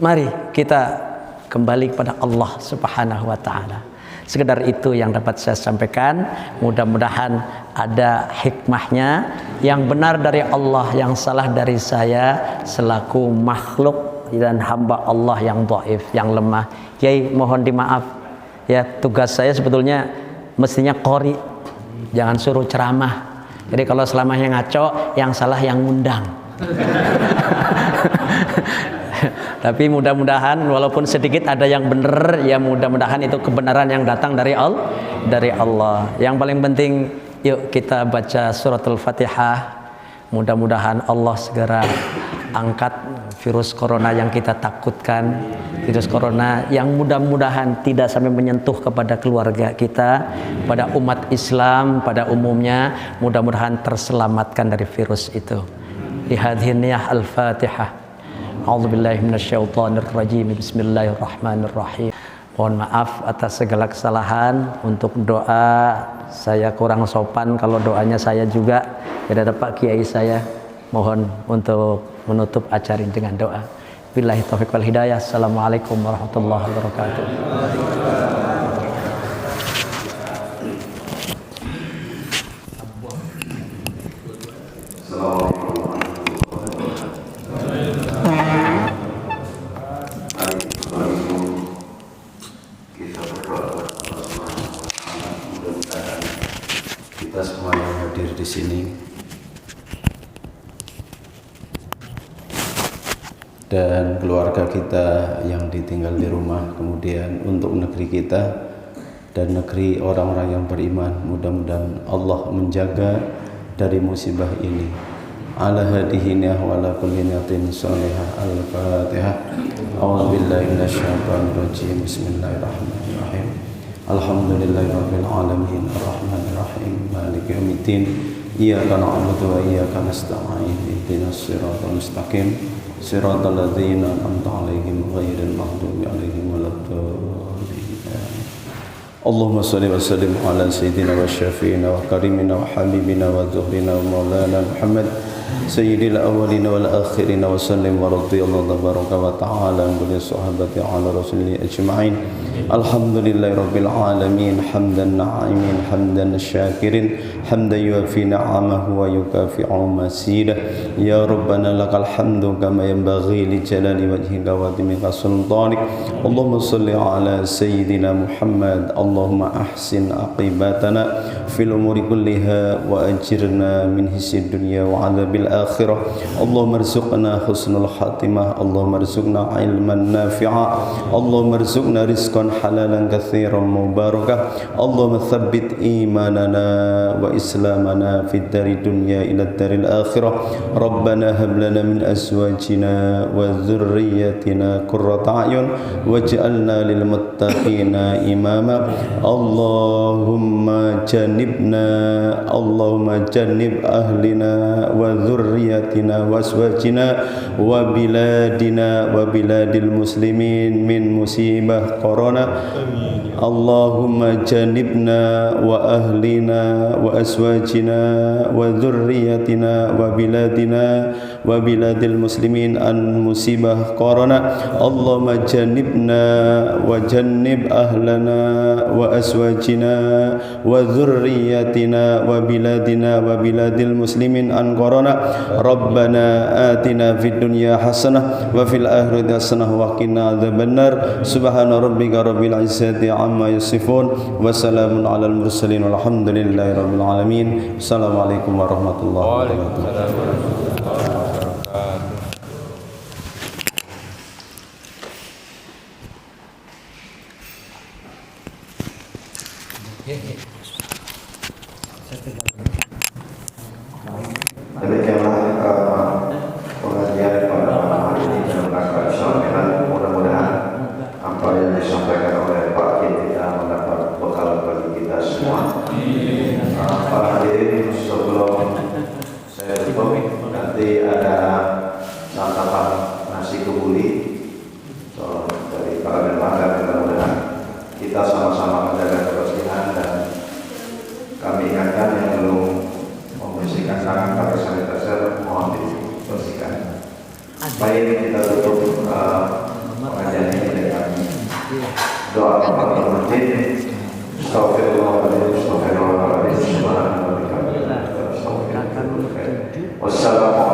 [SPEAKER 3] mari kita kembali kepada Allah Subhanahu wa taala. Sekedar itu yang dapat saya sampaikan. Mudah-mudahan ada hikmahnya, yang benar dari Allah, yang salah dari saya selaku makhluk dan hamba Allah yang dhaif, yang lemah. Kiai mohon dimaaf. Ya, tugas saya sebetulnya mestinya qori, jangan suruh ceramah. Jadi kalau selamanya ngaco, yang salah yang ngundang. Tapi mudah-mudahan walaupun sedikit ada yang benar, ya mudah-mudahan itu kebenaran yang datang dari Allah. Yang paling penting, yuk kita baca suratul Fatihah. Mudah-mudahan Allah segera angkat virus corona yang kita takutkan, virus corona yang mudah-mudahan tidak sampai menyentuh kepada keluarga kita, pada umat Islam pada umumnya, mudah-mudahan terselamatkan dari virus itu. Lihadhiniyah al-Fatihah. A'udzubillahi minasyaitonirrajim. Bismillahirrahmanirrahim. Mohon maaf atas segala kesalahan. Untuk doa saya kurang sopan, kalau doanya saya juga tidak ada Pak Kiai saya. Mohon untuk menutup acara ini dengan doa. Billahi taufiq wal hidayah. Assalamualaikum warahmatullahi wabarakatuh.
[SPEAKER 4] di sini. Dan keluarga kita yang ditinggal di rumah, kemudian untuk negeri kita dan negeri orang-orang yang beriman, mudah-mudahan Allah menjaga dari musibah ini. Ala hadihina wa ala kulli niyatin salihah. Al-Fatihah. A'udzubillahi minasyaitonir rajim. Bismillahirrahmanirrahim. Alhamdulillahirabbil alamin arrahmanir rahim maliki yaumiddin. Iyyaka na'budu wa iyyaka nasta'in. Ihdinas siratal mustaqim. Siratal ladzina an'amta 'alaihim ghairil maghdubi 'alaihim waladdallin. Allahumma shalli wa sallim ala sayyidina wa syafi'ina wa karimina wa habibina wa zuhrina wa maulana Muhammad sayyidil awwalina wal akhirina wa sallim wa radhiyallahu tabaraka wa ta'ala an kulli sahabati ala rasulillah ajma'in. Alhamdulillahi rabbil alamin hamdan na'imin hamdan syakirin hamdan yuafi ni'amahu wa yukafi'u masidah. Ya rabbana lakal hamdu kama yanbaghi li jalali wajhika wa timika sultanik. Allahumma salli ala sayyidina Muhammad. Allahumma ahsin aqibatana fil umuri kulliha wa ajirna min hisid dunya wa adzabil akhirah. Allahumma arzuqna husnul khatimah. Allahumma arzuqna ilman nafi'a. Allahumma arzuqna rizqan halalan katsiran mubarakah. Allahumma tsabbit imanana wa islamana fid dari dunya ila daril akhirah. Rabbana hab lana min azwajina wa dzurriyyatina qurrata a'yun waj'alna lil muttaqina imama. Allahumma jannib ahlina wa dzurriyyatina wa azwajina wa biladina wa biladil muslimin min musibah corona. Allahumma jannibna wa ahlina wa azwajina wa dzurriyyatina wa biladina wa biladil muslimin an musibah corona. Allahumma jannibna wa jannib ahlana wa azwajina wa dzurriyyatina wa biladina wa biladil muslimin an corona. Rabbana atina fid dunya hasanah wa fil akhirati hasanah wa qina adzabannar. Subhana rabbika rabbil izzati amma yasifun wa salamun alal mursalin walhamdulillahi rabbil alamin. Assalamualaikum warahmatullahi wabarakatuh.
[SPEAKER 2] Demikianlah pengajian pada malam hari ini yang akan disampaikan. Mudah-mudahan apa yang disampaikan oleh Pak Kiai kita mendapat bekal bagi kita semua. Para hadirin, sebelum saya tutup, nanti ada santapan nasi kebuli dari para dermaga. Mudah-mudahan kita sama-sama menjaga kebersihan dan kami ingatkan yang belum membersihkan tangan pakai sanitizer mohon dibersihkan. Baik, kita tutup pengajian ini dengan doa kafaratul majid. Astagfirullahaladzim, astagfirullahaladzim, subhanallah. Wassalamualaikum.